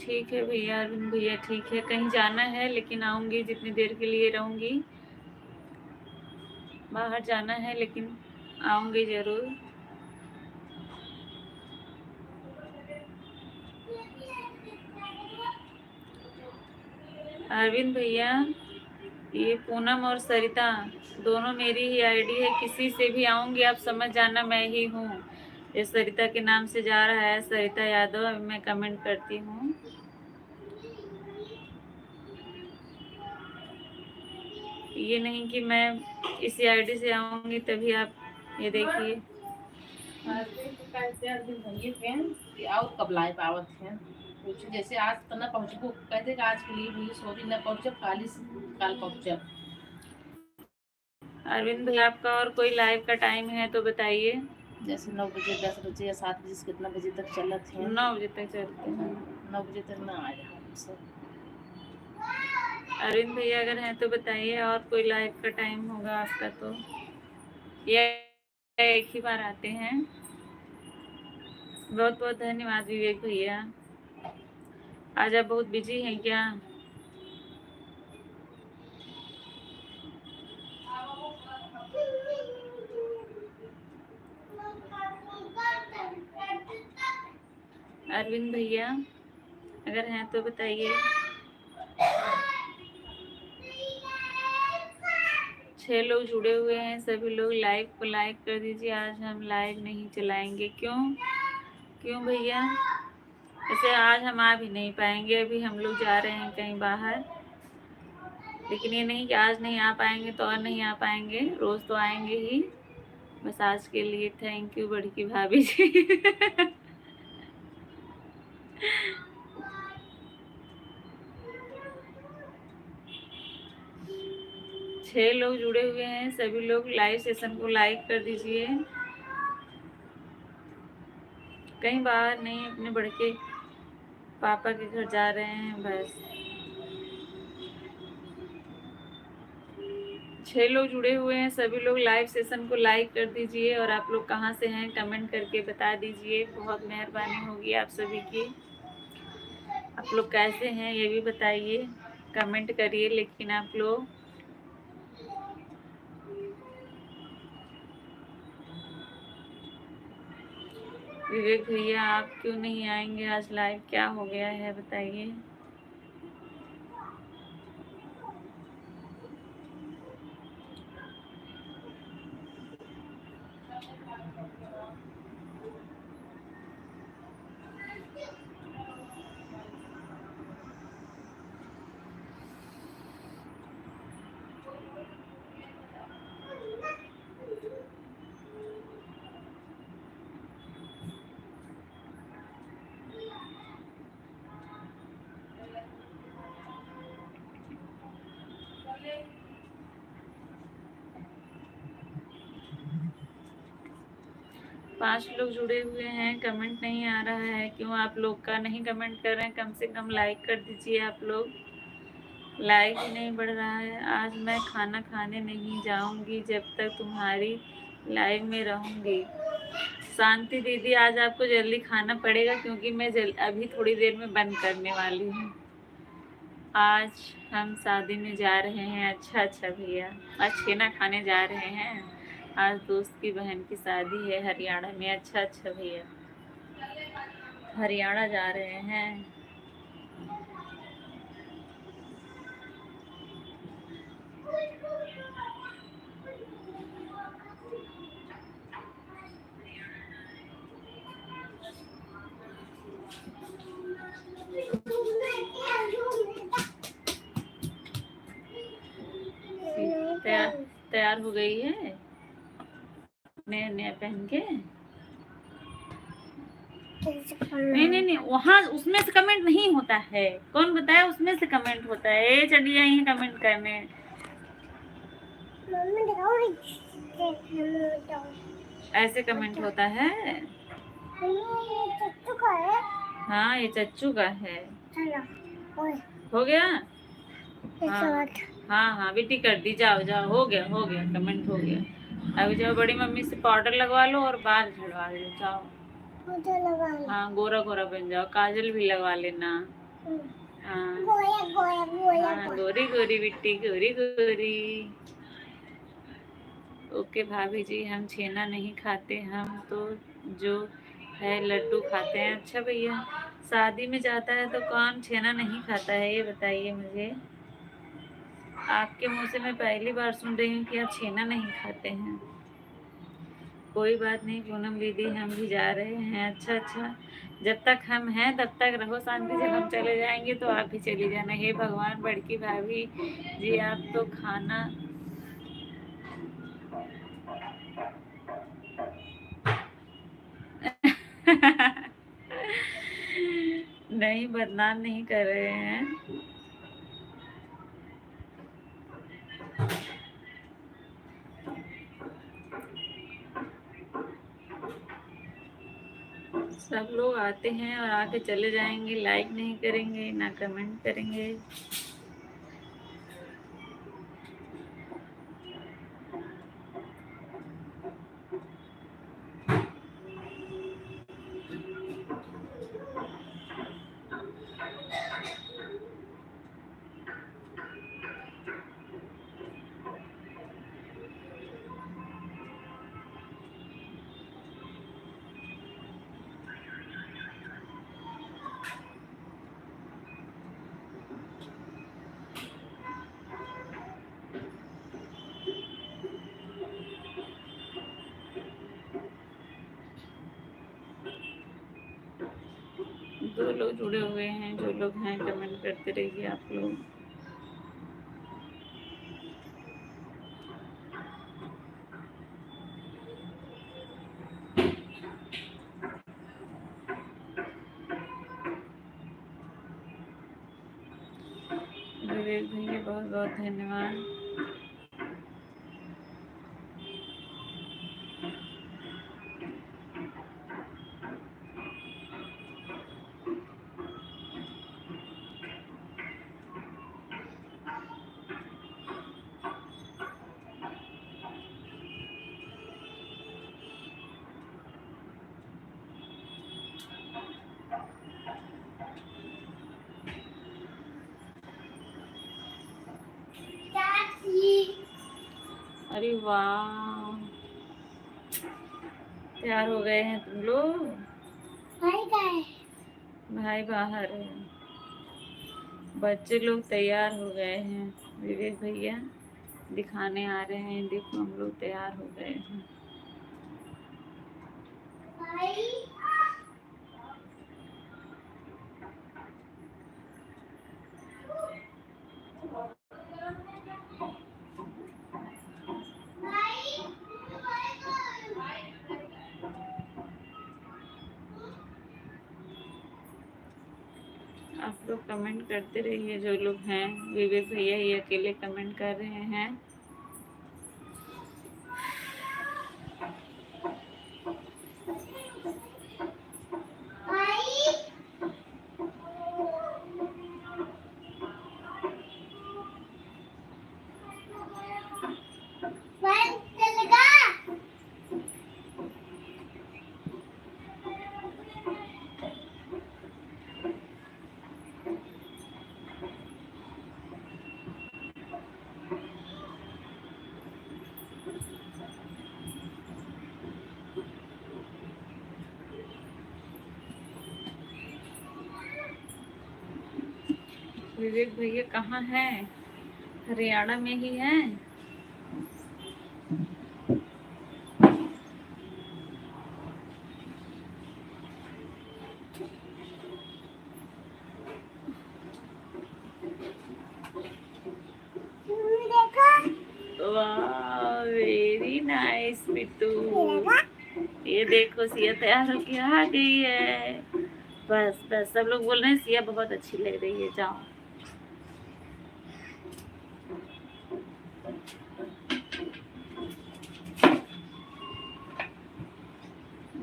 Speaker 1: ठीक है भैया, अरविंद भैया ठीक है, कहीं जाना है लेकिन आऊंगी, जितनी देर के लिए रहूंगी, बाहर जाना है लेकिन आऊंगी जरूर। अरविंद भैया, ये पूनम और सरिता दोनों मेरी ही आईडी है, किसी से भी आऊंगी आप समझ जाना मैं ही हूँ। ये सरिता के नाम से जा रहा है, सरिता यादव, अभी मैं कमेंट करती हूँ। ये नहीं कि मैं इसी आईडी से आऊंगी तभी आप ये देखिए।
Speaker 2: और कब लाइव आवत है कुछ जैसे आज तो ना पहुंचबो, कहते कि आज के लिए भी सॉरी ना पहुंचब, काल पहुंचब।
Speaker 1: अरविंद भैया, आपका और कोई लाइव का टाइम है तो बताइए।
Speaker 2: जैसे 9 बजे 10 बजे या 7 बजे से कितना बजे तक चलत है?
Speaker 1: 9 बजे तक चलते हैं।
Speaker 2: 9 बजे तक ना आ जाओ सब।
Speaker 1: अरविंद भैया अगर हैं तो बताइए, और कोई लाइव का टाइम होगा आपका तो, या एक ही बार आते हैं। बहुत बहुत धन्यवाद विवेक भैया। आज आप बहुत बिजी हैं क्या? अरविंद भैया अगर हैं तो बताइए। 6 लोग जुड़े हुए हैं, सभी लोग लाइव को लाइक कर दीजिए। आज हम लाइव नहीं चलाएंगे। क्यों भैया? ऐसे आज हम आ भी नहीं पाएंगे, अभी हम लोग जा रहे हैं कहीं बाहर, लेकिन ये नहीं कि आज नहीं आ पाएंगे तो और नहीं आ पाएंगे, रोज तो आएंगे ही। बस आज के लिए थैंक यू बड़की भाभी जी। 6 लोग जुड़े हुए हैं, सभी लोग लाइव सेशन को लाइक कर दीजिए। कहीं बाहर नहीं, अपने बड़के पापा के घर जा रहे हैं बस। 6 लोग जुड़े हुए हैं, सभी लोग लाइव सेशन को लाइक कर दीजिए। और आप लोग कहाँ से हैं कमेंट करके बता दीजिए, बहुत मेहरबानी होगी आप सभी की। आप लोग कैसे हैं ये भी बताइए, कमेंट करिए। लेकिन आप लोग विवेक भैया आप क्यों नहीं आएंगे आज लाइव, क्या हो गया है बताइए। 5 लोग जुड़े हुए हैं, कमेंट नहीं आ रहा है, क्यों आप लोग का नहीं कमेंट कर रहे हैं? कम से कम लाइक कर दीजिए आप लोग, लाइक ही नहीं बढ़ रहा है। आज मैं खाना खाने नहीं जाऊंगी जब तक तुम्हारी लाइव में रहूंगी। शांति दीदी, आज आपको जल्दी खाना पड़ेगा क्योंकि मैं अभी थोड़ी देर में बंद करने वाली हूँ। आज हम शादी में जा रहे हैं। अच्छा अच्छा भैया, आज छेना खाने जा रहे हैं। आज दोस्त की बहन की शादी है हरियाणा में। अच्छा अच्छा भैया, हरियाणा जा रहे हैं। तैयार हो गई है नया नया पहन के। नहीं नहीं नहीं, वहाँ उसमें से कमेंट नहीं होता है। कौन बताया उसमें से कमेंट होता है? ये चलिए यहीं कमेंट करने। ऐसे कमेंट होता है? हाँ, ये चच्चू का है। हो गया? हाँ हाँ हाँ बेटी, कर दी। जाओ जाओ, हो गया कमेंट हो गया। अभी जाओ बड़ी मम्मी से पाउडर लगवा लो और बाल झड़वा लो। जाओ, हाँ गोरा गोरा बन जाओ। काजल भी लगवा लेना। हाँ हाँ, गोरी गोरी बिट्टी, गोरी गोरी। ओके भाभी जी, हम छेना नहीं खाते, हम तो जो है लड्डू खाते हैं। अच्छा भैया, शादी में जाता है तो कौन छेना नहीं खाता है, ये बताइए मुझे। आपके मुंह से मैं पहली बार सुन रही हूँ कि आप छेना नहीं खाते हैं। कोई बात नहीं पूनम दीदी, हम भी जा रहे हैं। अच्छा अच्छा, जब तक हम हैं तब तक रहो शांति। जब हम चले जाएंगे तो आप भी चली जाना। हे भगवान, बड़की भाभी जी आप तो खाना नहीं, बदनाम नहीं कर रहे हैं। सब लोग आते हैं और आके चले जाएंगे, लाइक नहीं करेंगे ना कमेंट करेंगे। दो लोग जुड़े हुए हैं, जो लोग हैं कमेंट करते रहिए आप लोग। विवेक भैया बहुत बहुत धन्यवाद। अरे वाह, तैयार हो गए हैं तुम लोग? भाई बाहर है। बच्चे लोग तैयार हो गए हैं। विवेक भैया दिखाने आ रहे हैं, देखो हम लोग तैयार हो गए हैं। आप लोग कमेंट करते रहिए जो लोग हैं। विवेक भैया ही अकेले कमेंट कर रहे हैं। विवेक भैया कहाँ हैं? हरियाणा में ही हैं? वाह, वेरी नाइस बिट्टू। ये देखो सिया तैयार होके आ गई है। बस बस, सब लोग बोल रहे हैं सिया बहुत अच्छी लग रही है। जाओ।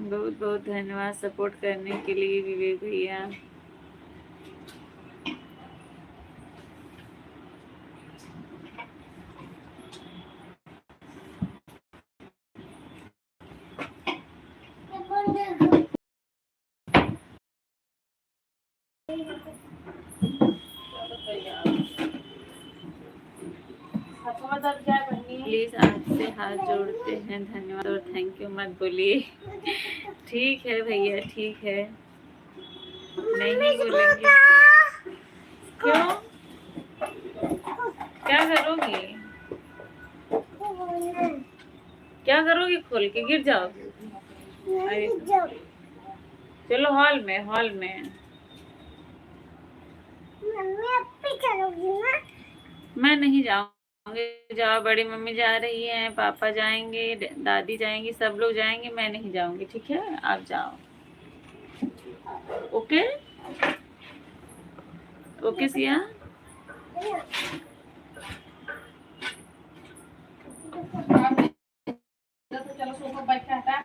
Speaker 1: बहुत बहुत धन्यवाद सपोर्ट करने के लिए विवेक भैया। प्लीज आपसे हाथ जोड़ते हैं, धन्यवाद और थैंक यू मत बोलिए। ठीक है भैया, ठीक है, नहीं बोलेंगे। क्यों? क्या करोगी? क्या करोगी? खोल के गिर जाओगी? चलो हॉल में, हॉल में। मैं नहीं जाऊंगी। जाओ, बड़ी मम्मी जा रही है, पापा जाएंगे, दादी जाएंगी, सब लोग जाएंगे, मैं नहीं जाऊंगी। ठीक है, आप जाओ। Okay okay Siya.
Speaker 2: चलो सोफा बैठ हटा।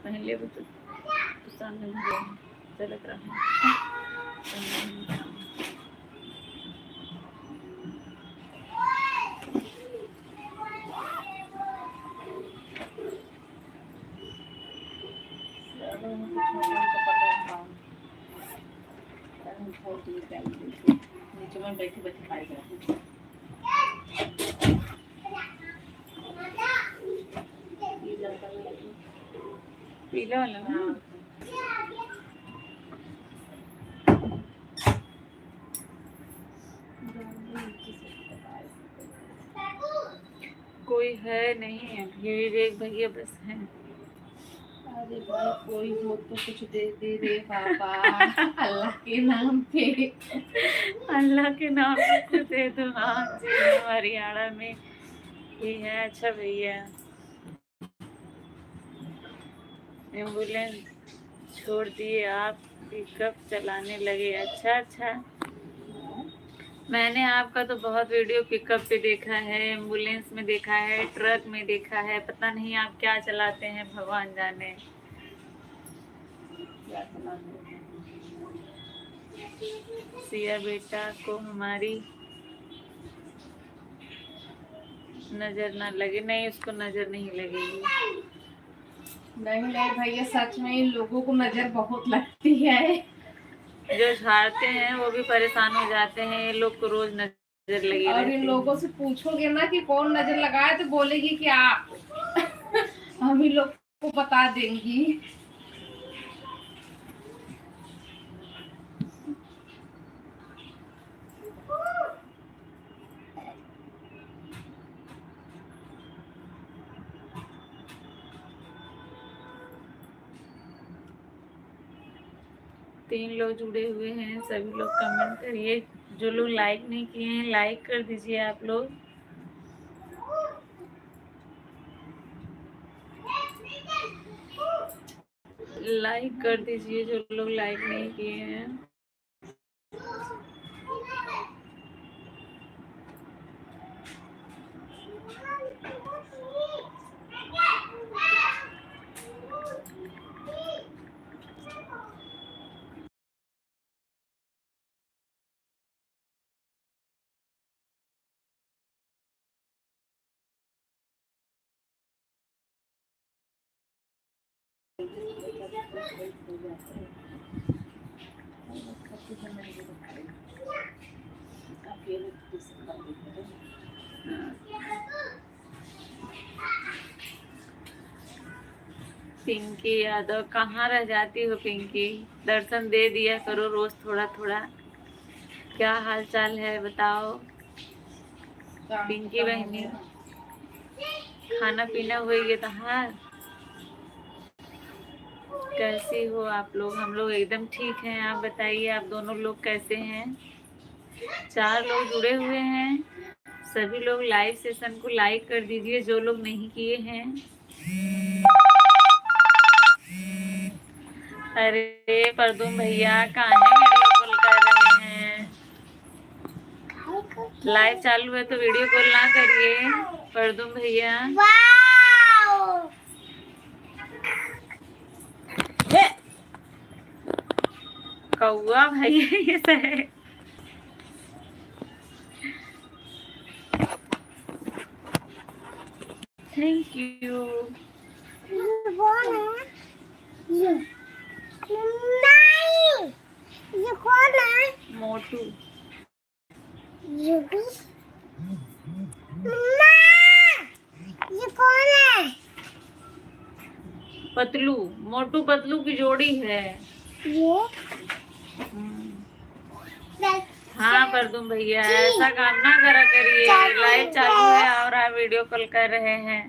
Speaker 1: पहले वो तो सामने चलत रहा।
Speaker 2: नीचे में बैठे बैठे खाई जाती।
Speaker 1: पीला वाला ना? कोई है नहीं, विवेक भैया बस हैं।
Speaker 2: अरे भाई कोई हो तो कुछ दे दे रे पापा। अल्लाह के नाम पे।
Speaker 1: अल्लाह के नाम पे कुछ दे दो। हाँ जी, हरियाणा में ही है। अच्छा भैया, एम्बुलेंस छोड़ दिए, आप पिकअप चलाने लगे? अच्छा अच्छा, मैंने आपका तो बहुत वीडियो पिकअप पे देखा है, एम्बुलेंस में देखा है, ट्रक में देखा है। पता नहीं आप क्या चलाते हैं, भगवान जाने। सिया बेटा को हमारी नजर ना लगे। नहीं, उसको नजर नहीं लगेगी।
Speaker 2: नहीं नहीं भैया, सच में इन लोगों को नजर बहुत लगती है।
Speaker 1: जो झाड़ते हैं वो भी परेशान हो जाते हैं, ये लोग को रोज नजर लगी
Speaker 2: और
Speaker 1: रहती
Speaker 2: इन
Speaker 1: है।
Speaker 2: लोगों से पूछोगे ना कि कौन नजर लगाए तो बोलेगी कि आप। हम ही लोग को बता देंगी।
Speaker 1: 3 लोग जुड़े हुए हैं, सभी लोग कमेंट करिए। जो लोग लाइक नहीं किए हैं, लाइक कर दीजिए आप लोग। लाइक कर दीजिए जो लोग लाइक नहीं किए हैं। पिंकी यादव, कहाँ रह जाती हो पिंकी? दर्शन दे दिया करो रोज थोड़ा थोड़ा। क्या हाल चाल है बताओ पिंकी बहनी? खाना पीना हो गया तहार? कैसी हो आप लोग? हम लोग एकदम ठीक हैं। आप बताइए, आप दोनों लोग कैसे हैं? 4 लोग जुड़े हुए हैं। सभी लोग लाइव सेशन को लाइक कर दीजिए जो लोग नहीं किए हैं। अरे परदुम भैया कहाँ है? वीडियो कॉल कर रहे हैं। लाइव चालू है तो वीडियो कॉल ना करिए परदुम भैया। कौआ भैया ये सब है। Thank you. ये कौन है? मोटू। ये कौन है? पतलू। मोटू पतलू की जोड़ी है ये। हाँ परदुम भैया ऐसा काम ना करा करिए। लाइव चालू है और आप वीडियो कॉल कर रहे हैं।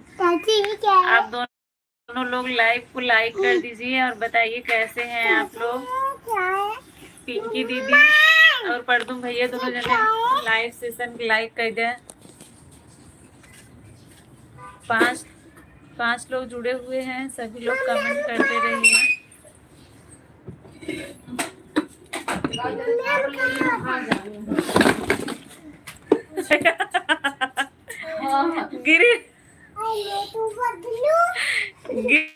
Speaker 1: आप दोनों लोग लाइव को लाइक कर दीजिए और बताइए कैसे हैं आप लोग। पिंकी दीदी और परदुम भैया दोनों जने लाइव सेशन लाइक कर दें। 5 लोग जुड़े हुए हैं। सभी लोग कमेंट करते रहिए। गिरी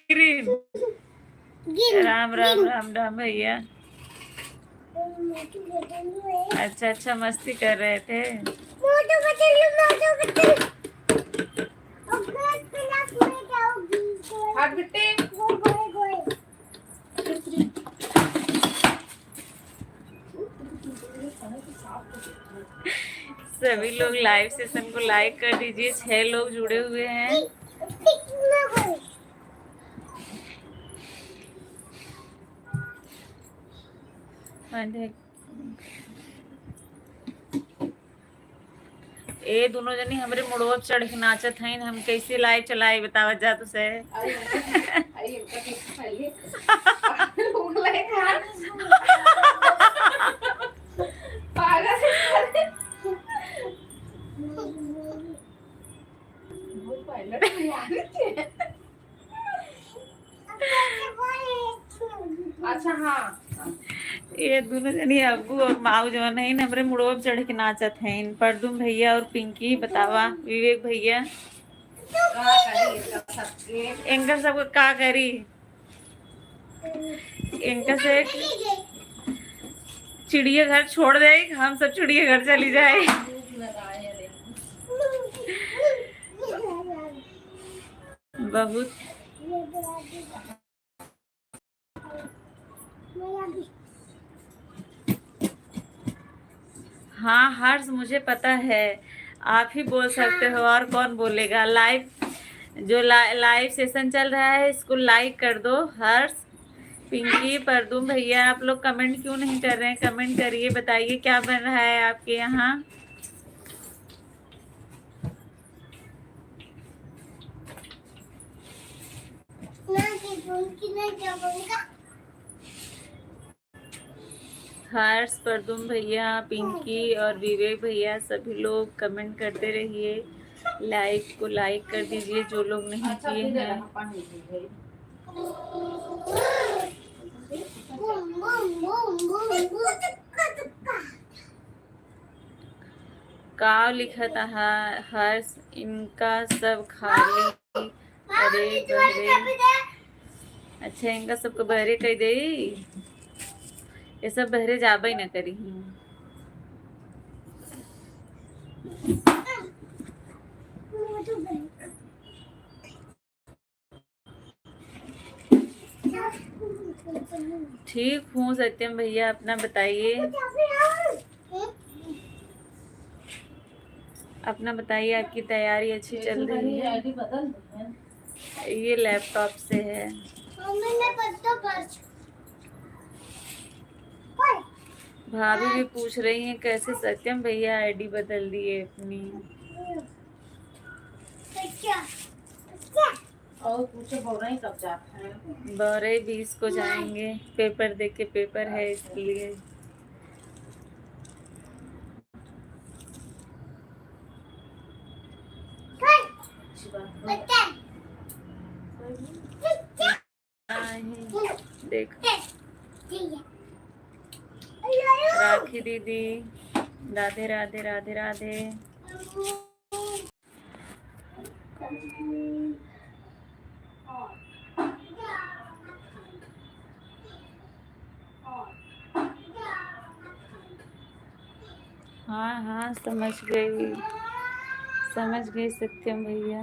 Speaker 1: गिरी राम राम राम राम भैया। अच्छा अच्छा मस्ती कर रहे थे। सभी लोग लाइव सेशन को लाइक कर दीजिए। 6 लोग जुड़े हुए हैं। ए दोनों जनी हमरे मुड़वा चढ़ के नाचत हैं। हम कैसे लाइव चलाए बतावा जा तो से।
Speaker 2: अच्छा हाँ
Speaker 1: ये दोनों जनी अब्बू और माऊ जो है हमरे मुड़वा चढ़ के नाचत हैं। परदुम भैया और पिंकी बतावा विवेक भैया इनका सब का करी। इनका से चिड़िया घर छोड़ दे। हम सब चिड़िया घर चली जाए। बहुत हाँ हर्ष मुझे पता है। आप ही बोल सकते हो और कौन बोलेगा। लाइव जो लाइव सेशन चल रहा है इसको लाइक कर दो। हर्ष पिंकी परदुम भैया आप लोग कमेंट क्यों नहीं कर रहे हैं? कमेंट करिए बताइए क्या बन रहा है आपके यहाँ। हर्ष परदुम भैया पिंकी और विवेक भैया सभी लोग कमेंट करते रहिए। लाइक को लाइक कर दीजिए जो लोग नहीं किए हैं। काव लिखा था हर्ष इनका सब खाली। अरे बहरे अच्छा इनका सबको बहरे कह दे। ये सब बहरे जाबा ही ना करी। ठीक हूँ सत्यम भैया, अपना बताइए। अपना बताइए, आपकी तैयारी अच्छी चल रही है? ये लैपटॉप से है। भाभी भी पूछ रही हैं कैसे सत्यम भैया आईडी बदल दिए अपनी।
Speaker 2: और पूछो बोरा कब जाता है?
Speaker 1: 12-20 को जाएंगे, पेपर दे के, पेपर है इसलिए। देख राखी दीदी, राधे राधे राधे राधे। हाँ हाँ समझ गई, समझ गई सत्यम भैया।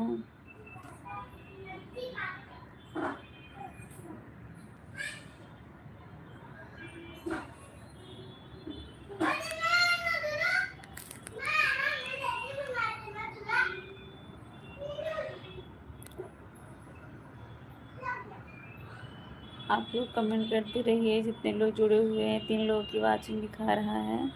Speaker 1: आप लोग कमेंट करते रहिए, जितने लोग जुड़े हुए हैं। 3 लोगों की वाचिंग दिखा रहा है।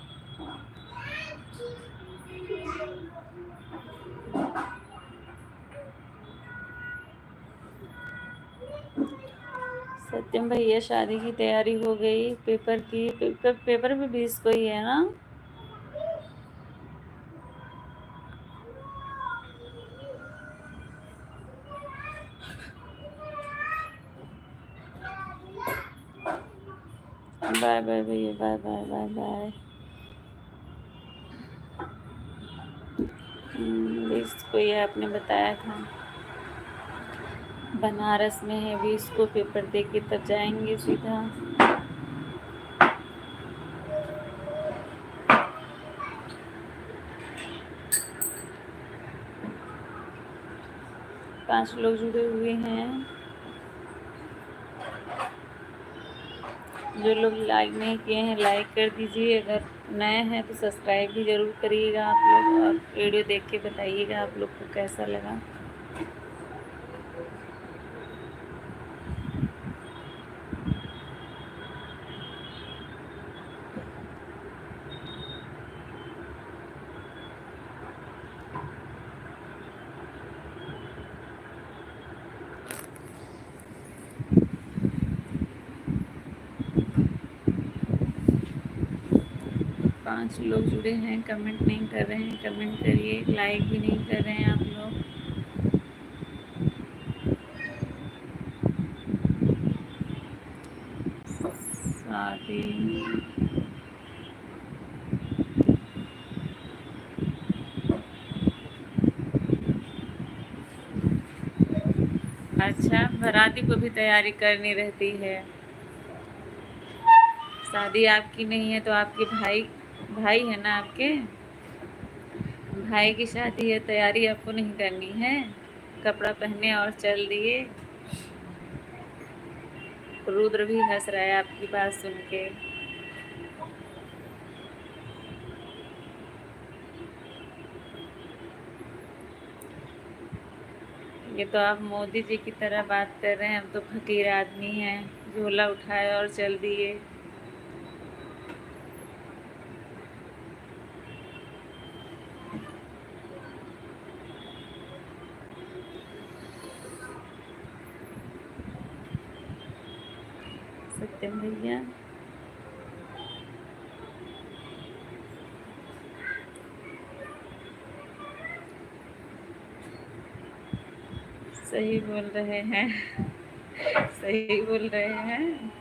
Speaker 1: सत्यम भैया शादी की तैयारी हो गई, पेपर की। पेपर भी 20 को ही है ना? बाय बाय भैया, बाय बाय बाय बाय। 20 को ये आपने बताया था। बनारस में है, 20 को पेपर दे के तब जाएंगे सीधा। पांच लोग जुड़े हुए हैं। जो लोग लाइक नहीं किए हैं लाइक कर दीजिए, अगर नए हैं तो सब्सक्राइब भी ज़रूर करिएगा आप लोग, और वीडियो देख के बताइएगा आप लोग को कैसा लगा। पांच लोग जुड़े हैं, कमेंट नहीं कर रहे हैं, कमेंट करिए। लाइक भी नहीं कर रहे हैं आप लोग। शादी अच्छा, बाराती को भी तैयारी करनी रहती है। शादी आपकी नहीं है तो आपके भाई है ना, आपके भाई की शादी है, तैयारी आपको नहीं करनी है? कपड़ा पहने और चल दिए। रुद्र भी हंस रहा है आपकी बात सुन के। ये तो आप मोदी जी की तरह बात कर रहे हैं, हम तो फकीर आदमी हैं, झोला उठाए और चल दिए। सत्यम भैया सही बोल रहे हैं, सही बोल रहे हैं।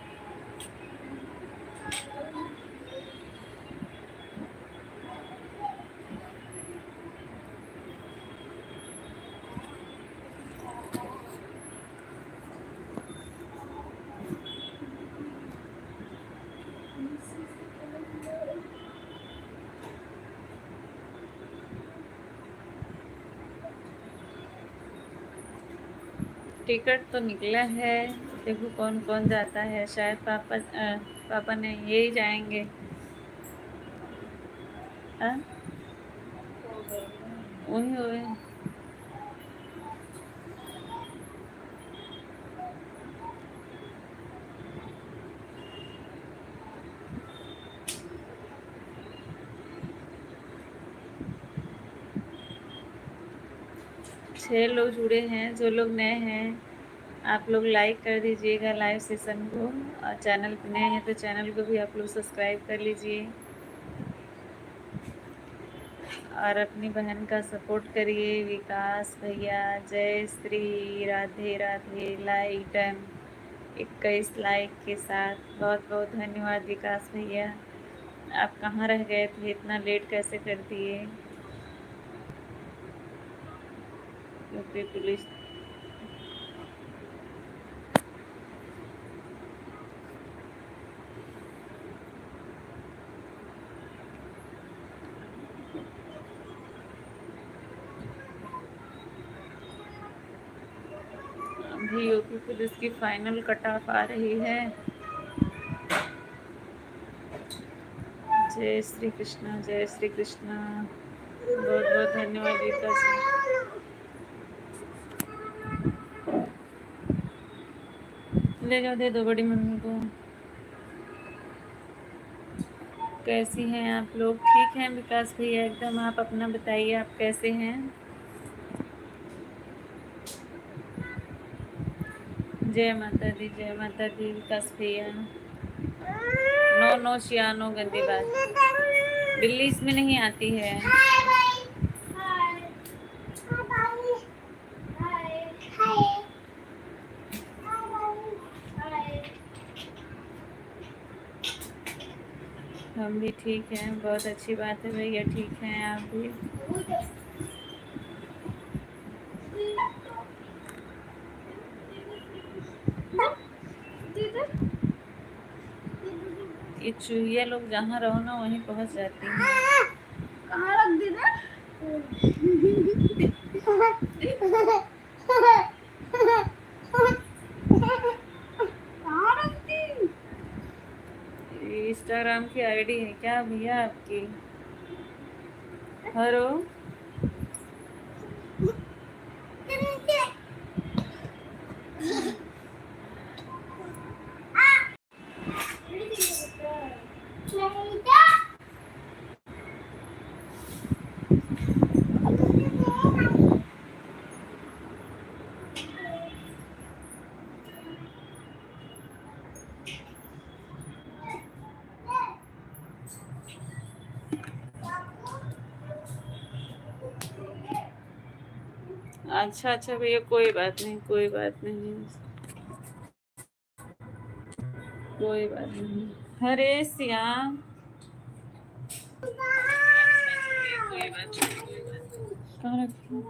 Speaker 1: टिकट तो निकला है। देखो कौन कौन जाता है, शायद पापा ने यही जाएंगे। हाँ वही वही। 6 लोग जुड़े हैं। जो लोग नए हैं आप लोग लाइक कर दीजिएगा लाइव सेशन को, और चैनल पे नए हैं तो चैनल को भी आप लोग सब्सक्राइब कर लीजिए और अपनी बहन का सपोर्ट करिए। विकास भैया जय Shri Radhe Radhe, like done 21 like के साथ। बहुत बहुत धन्यवाद विकास भैया। आप कहाँ रह गए थे, इतना लेट कैसे कर दिए? क्योंकि पुलिस अभी यूपी पुलिस की फाइनल कट ऑफ आ रही है। जय श्री कृष्णा, जय श्री कृष्णा। बहुत बहुत धन्यवाद विकास। ले जाओ, दे दो बड़ी मम्मी को। कैसी हैं आप लोग? ठीक हैं विकास भैया एकदम। आप अपना बताइए, आप कैसे हैं? जय माता दी, जय माता दी विकास भैया। नो नो शियानो, गंदी बात। बिल्ली इसमें नहीं आती है। हम भी ठीक हैं, बहुत अच्छी बात है भैया, ठीक हैं आप भी। ये चूहिया लोग जहाँ रहो ना वहीं पहुँच जाती हैं।
Speaker 2: कहाँ रख दी ना? कहाँ रख दी?
Speaker 1: इंस्टाग्राम की आईडी है क्या भैया आपकी? हेलो अच्छा अच्छा भैया, कोई बात नहीं, कोई बात नहीं, कोई बात नहीं। हरे श्याम, कोई बात नहीं। कहाँ रखी?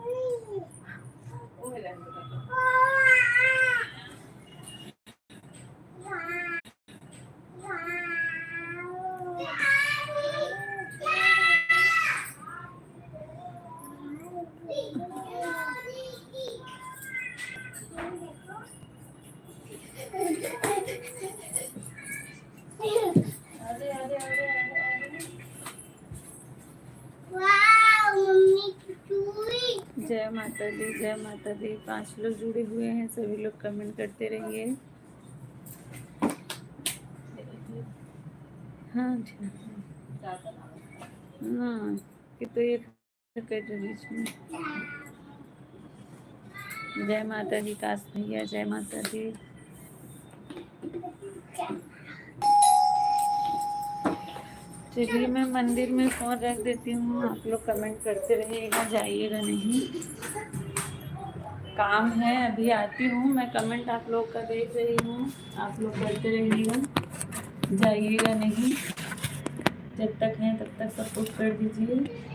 Speaker 1: जय माता दी, जय माता दी। 5 लोग जुड़े हुए हैं, सभी लोग कमेंट करते रहिए। हाँ हाँ, कि तो ये कर रही इसमें। जय माता दी काश भैया, जय माता दी। चलिए मैं मंदिर में फोन रख देती हूँ, आप लोग कमेंट करते रहिएगा, जाइएगा नहीं। काम है, अभी आती हूँ मैं। कमेंट आप लोग का देख रही हूँ, आप लोग करते रहिएगा, जाइएगा नहीं। जब तक है तब तक सपोर्ट कर दीजिए।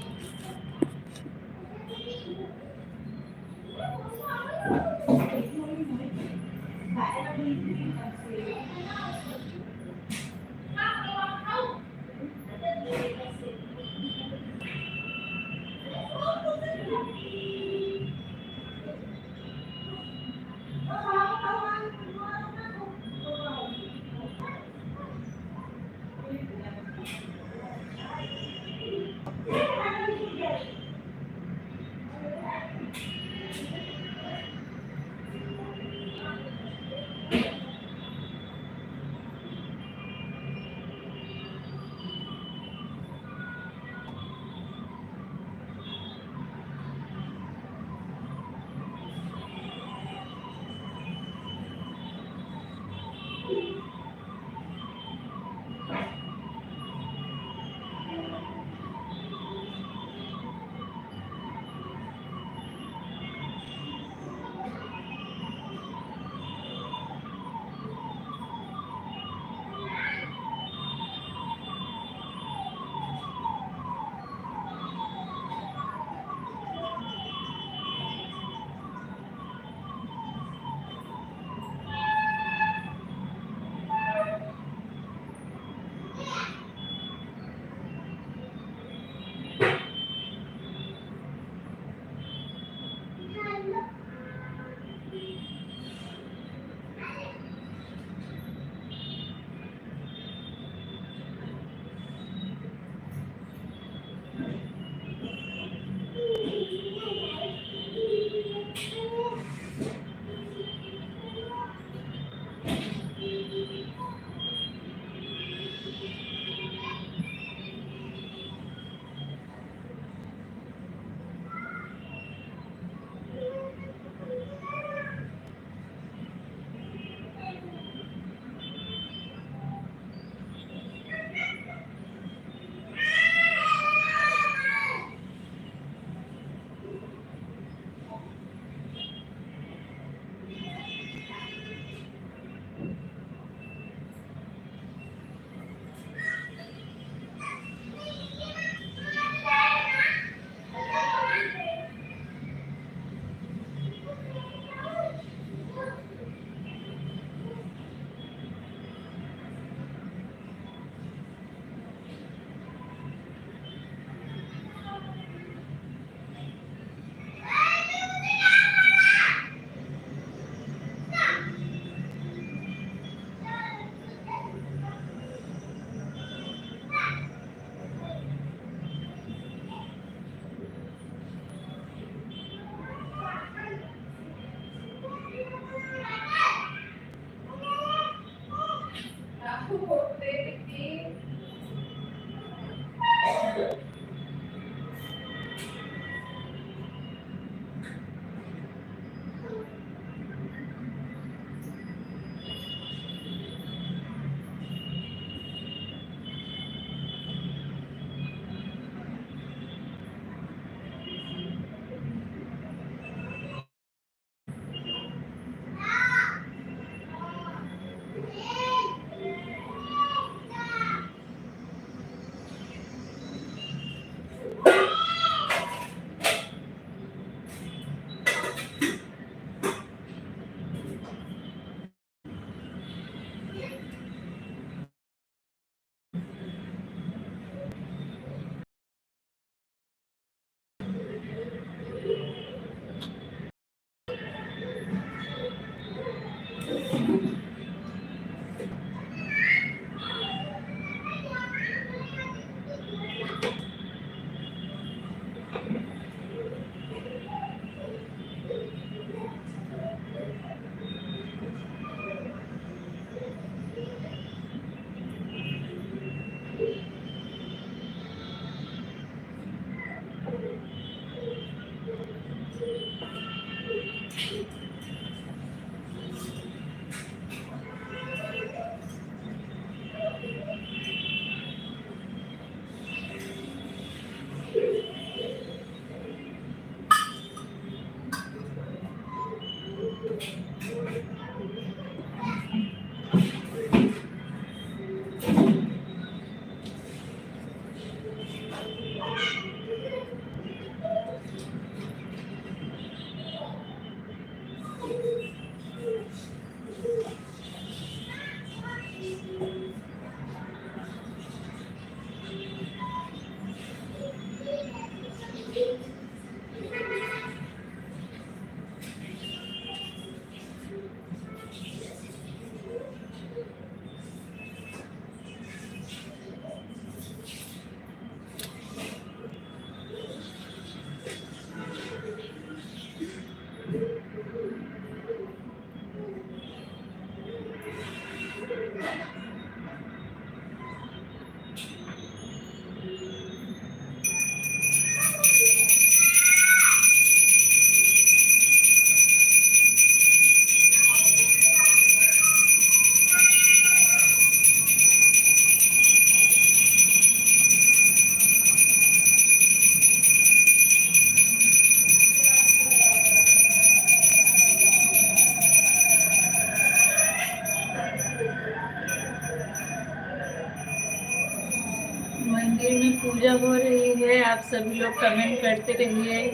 Speaker 1: मंदिर में पूजा हो रही है, आप सभी लोग कमेंट करते रहिए,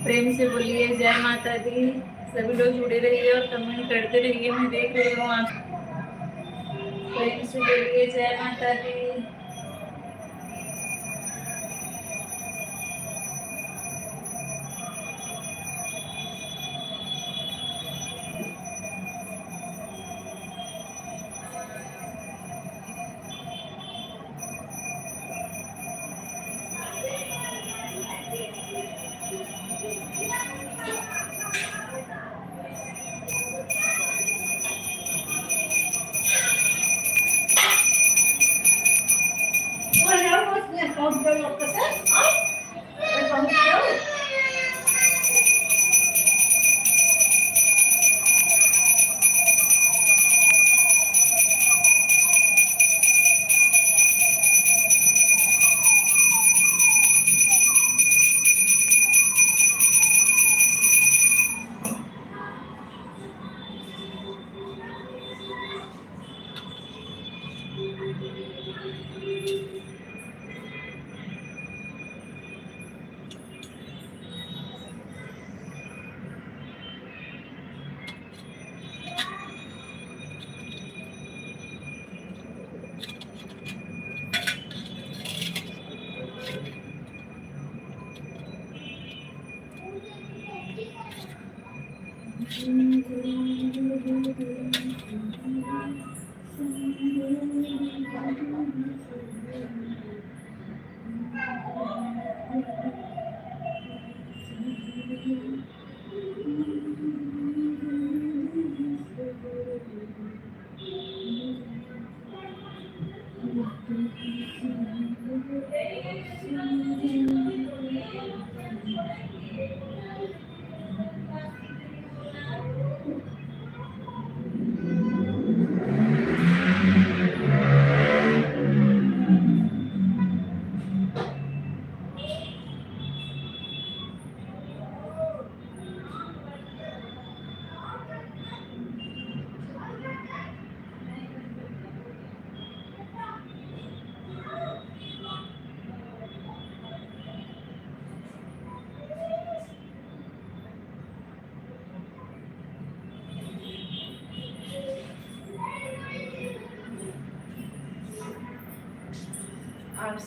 Speaker 1: प्रेम से बोलिए जय माता दी। सभी लोग जुड़े रहिए और कमेंट करते रहिए, मैं देख रही हूँ आप प्रेम से बोलिए जय माता दी।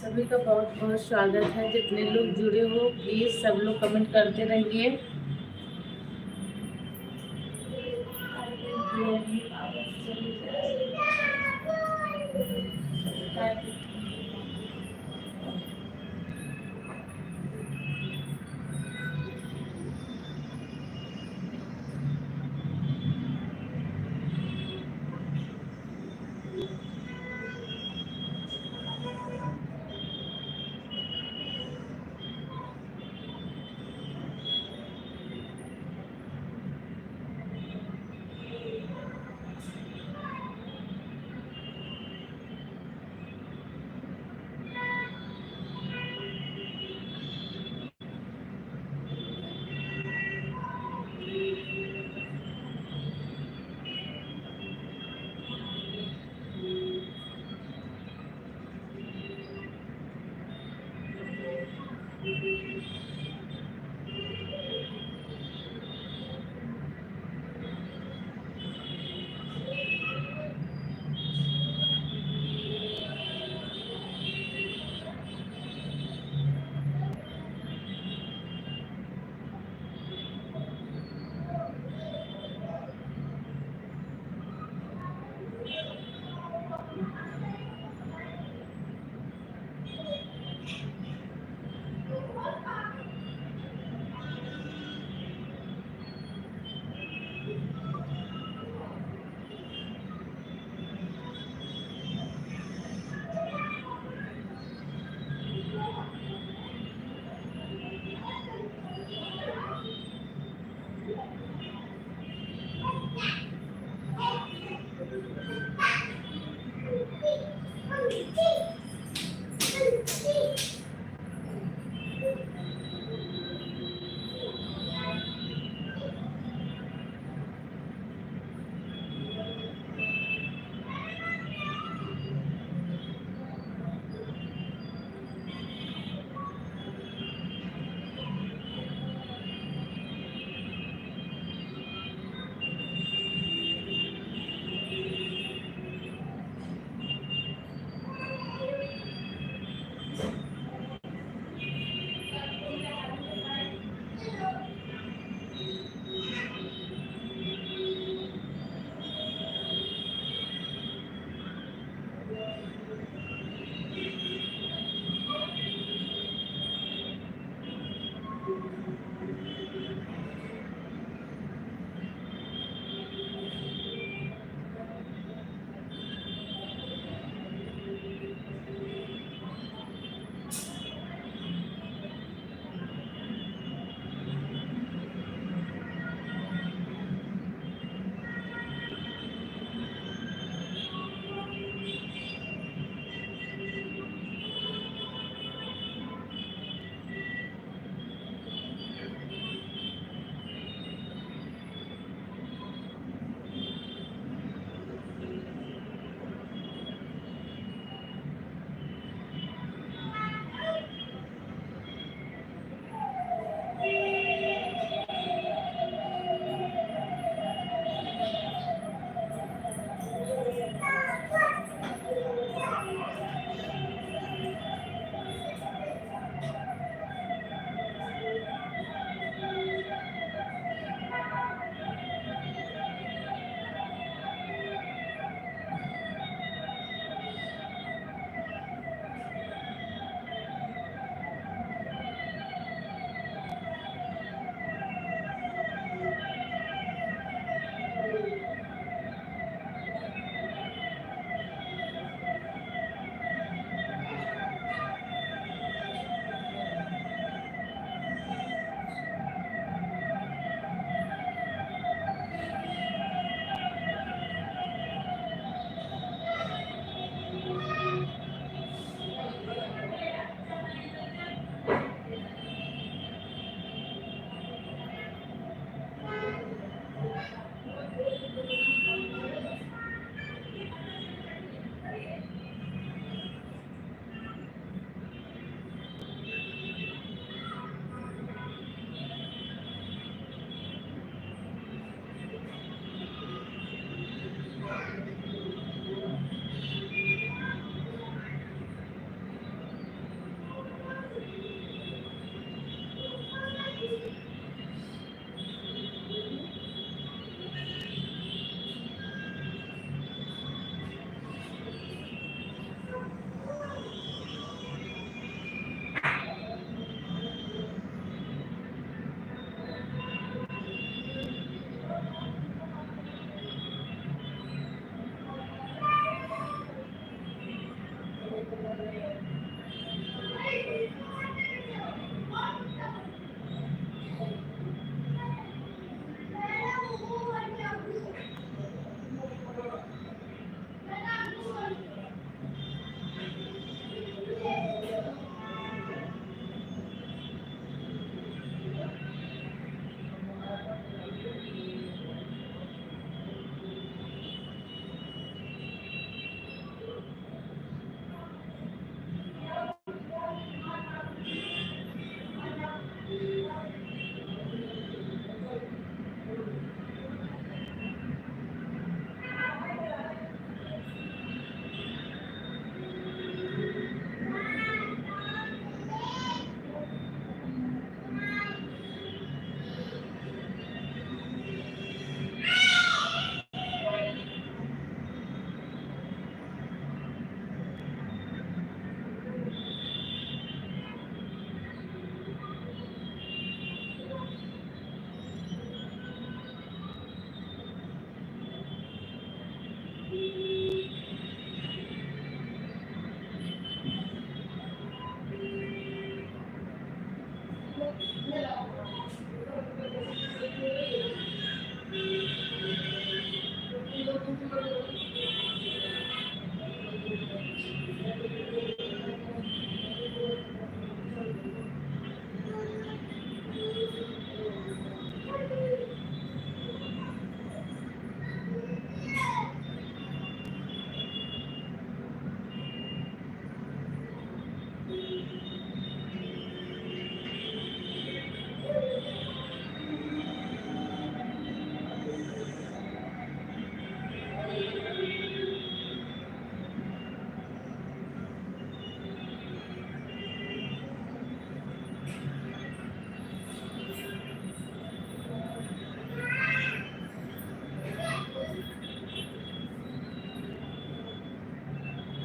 Speaker 2: सभी का बहुत बहुत स्वागत है। जितने लोग जुड़े हो प्लीज सब लोग कमेंट करते रहिए।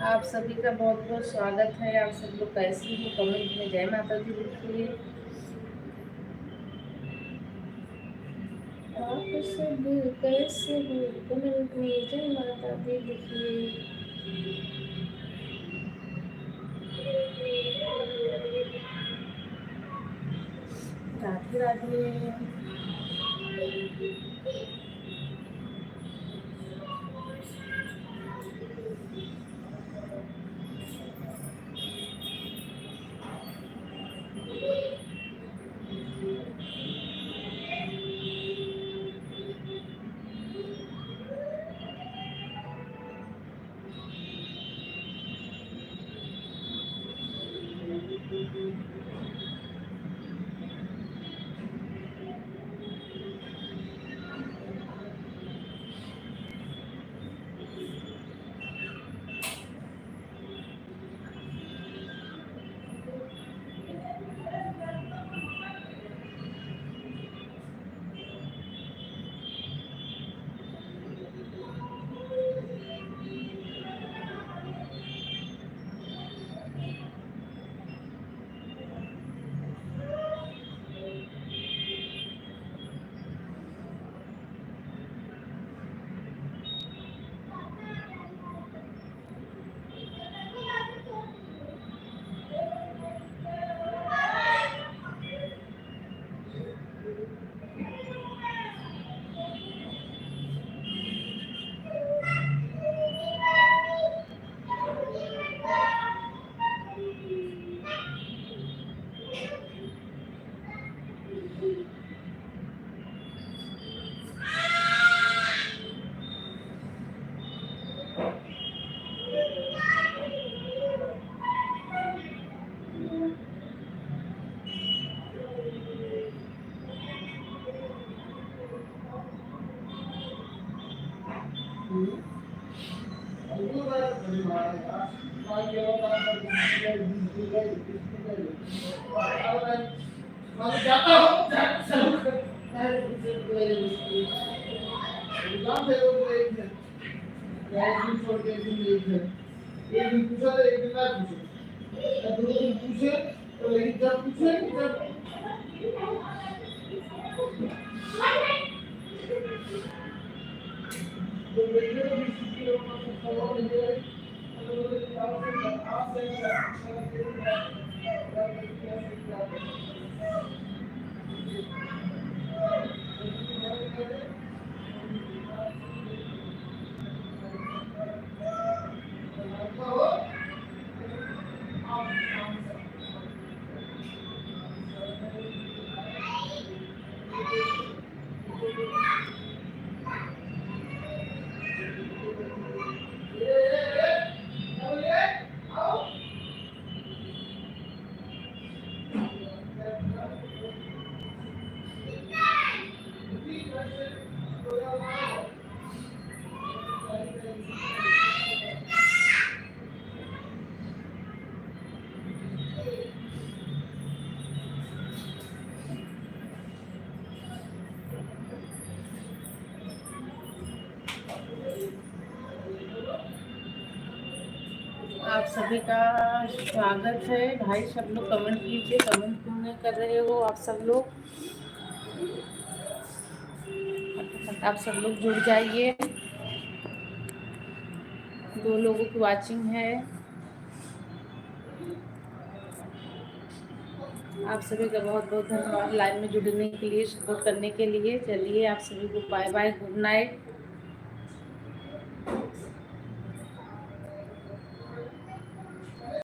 Speaker 2: आप सभी का बहुत बहुत स्वागत है। आप सब लोग कैसी हो, कमेंट में जय माता दी लिखिए। आप सब कैसे हो, कमेंट में जय माता दी लिखिए। राधे राधे। आप सभी का स्वागत है। भाई सब लोग कमेंट कीजिए, कमेंट क्यों नहीं कर रहे हो आप सब लोग? आप सब लोग जुड़ जाइए। 2 लोगों की वाचिंग है। आप सभी का बहुत बहुत धन्यवाद लाइव में जुड़ने के लिए, सपोर्ट करने के लिए। चलिए आप सभी को बाय बाय, गुड नाइट।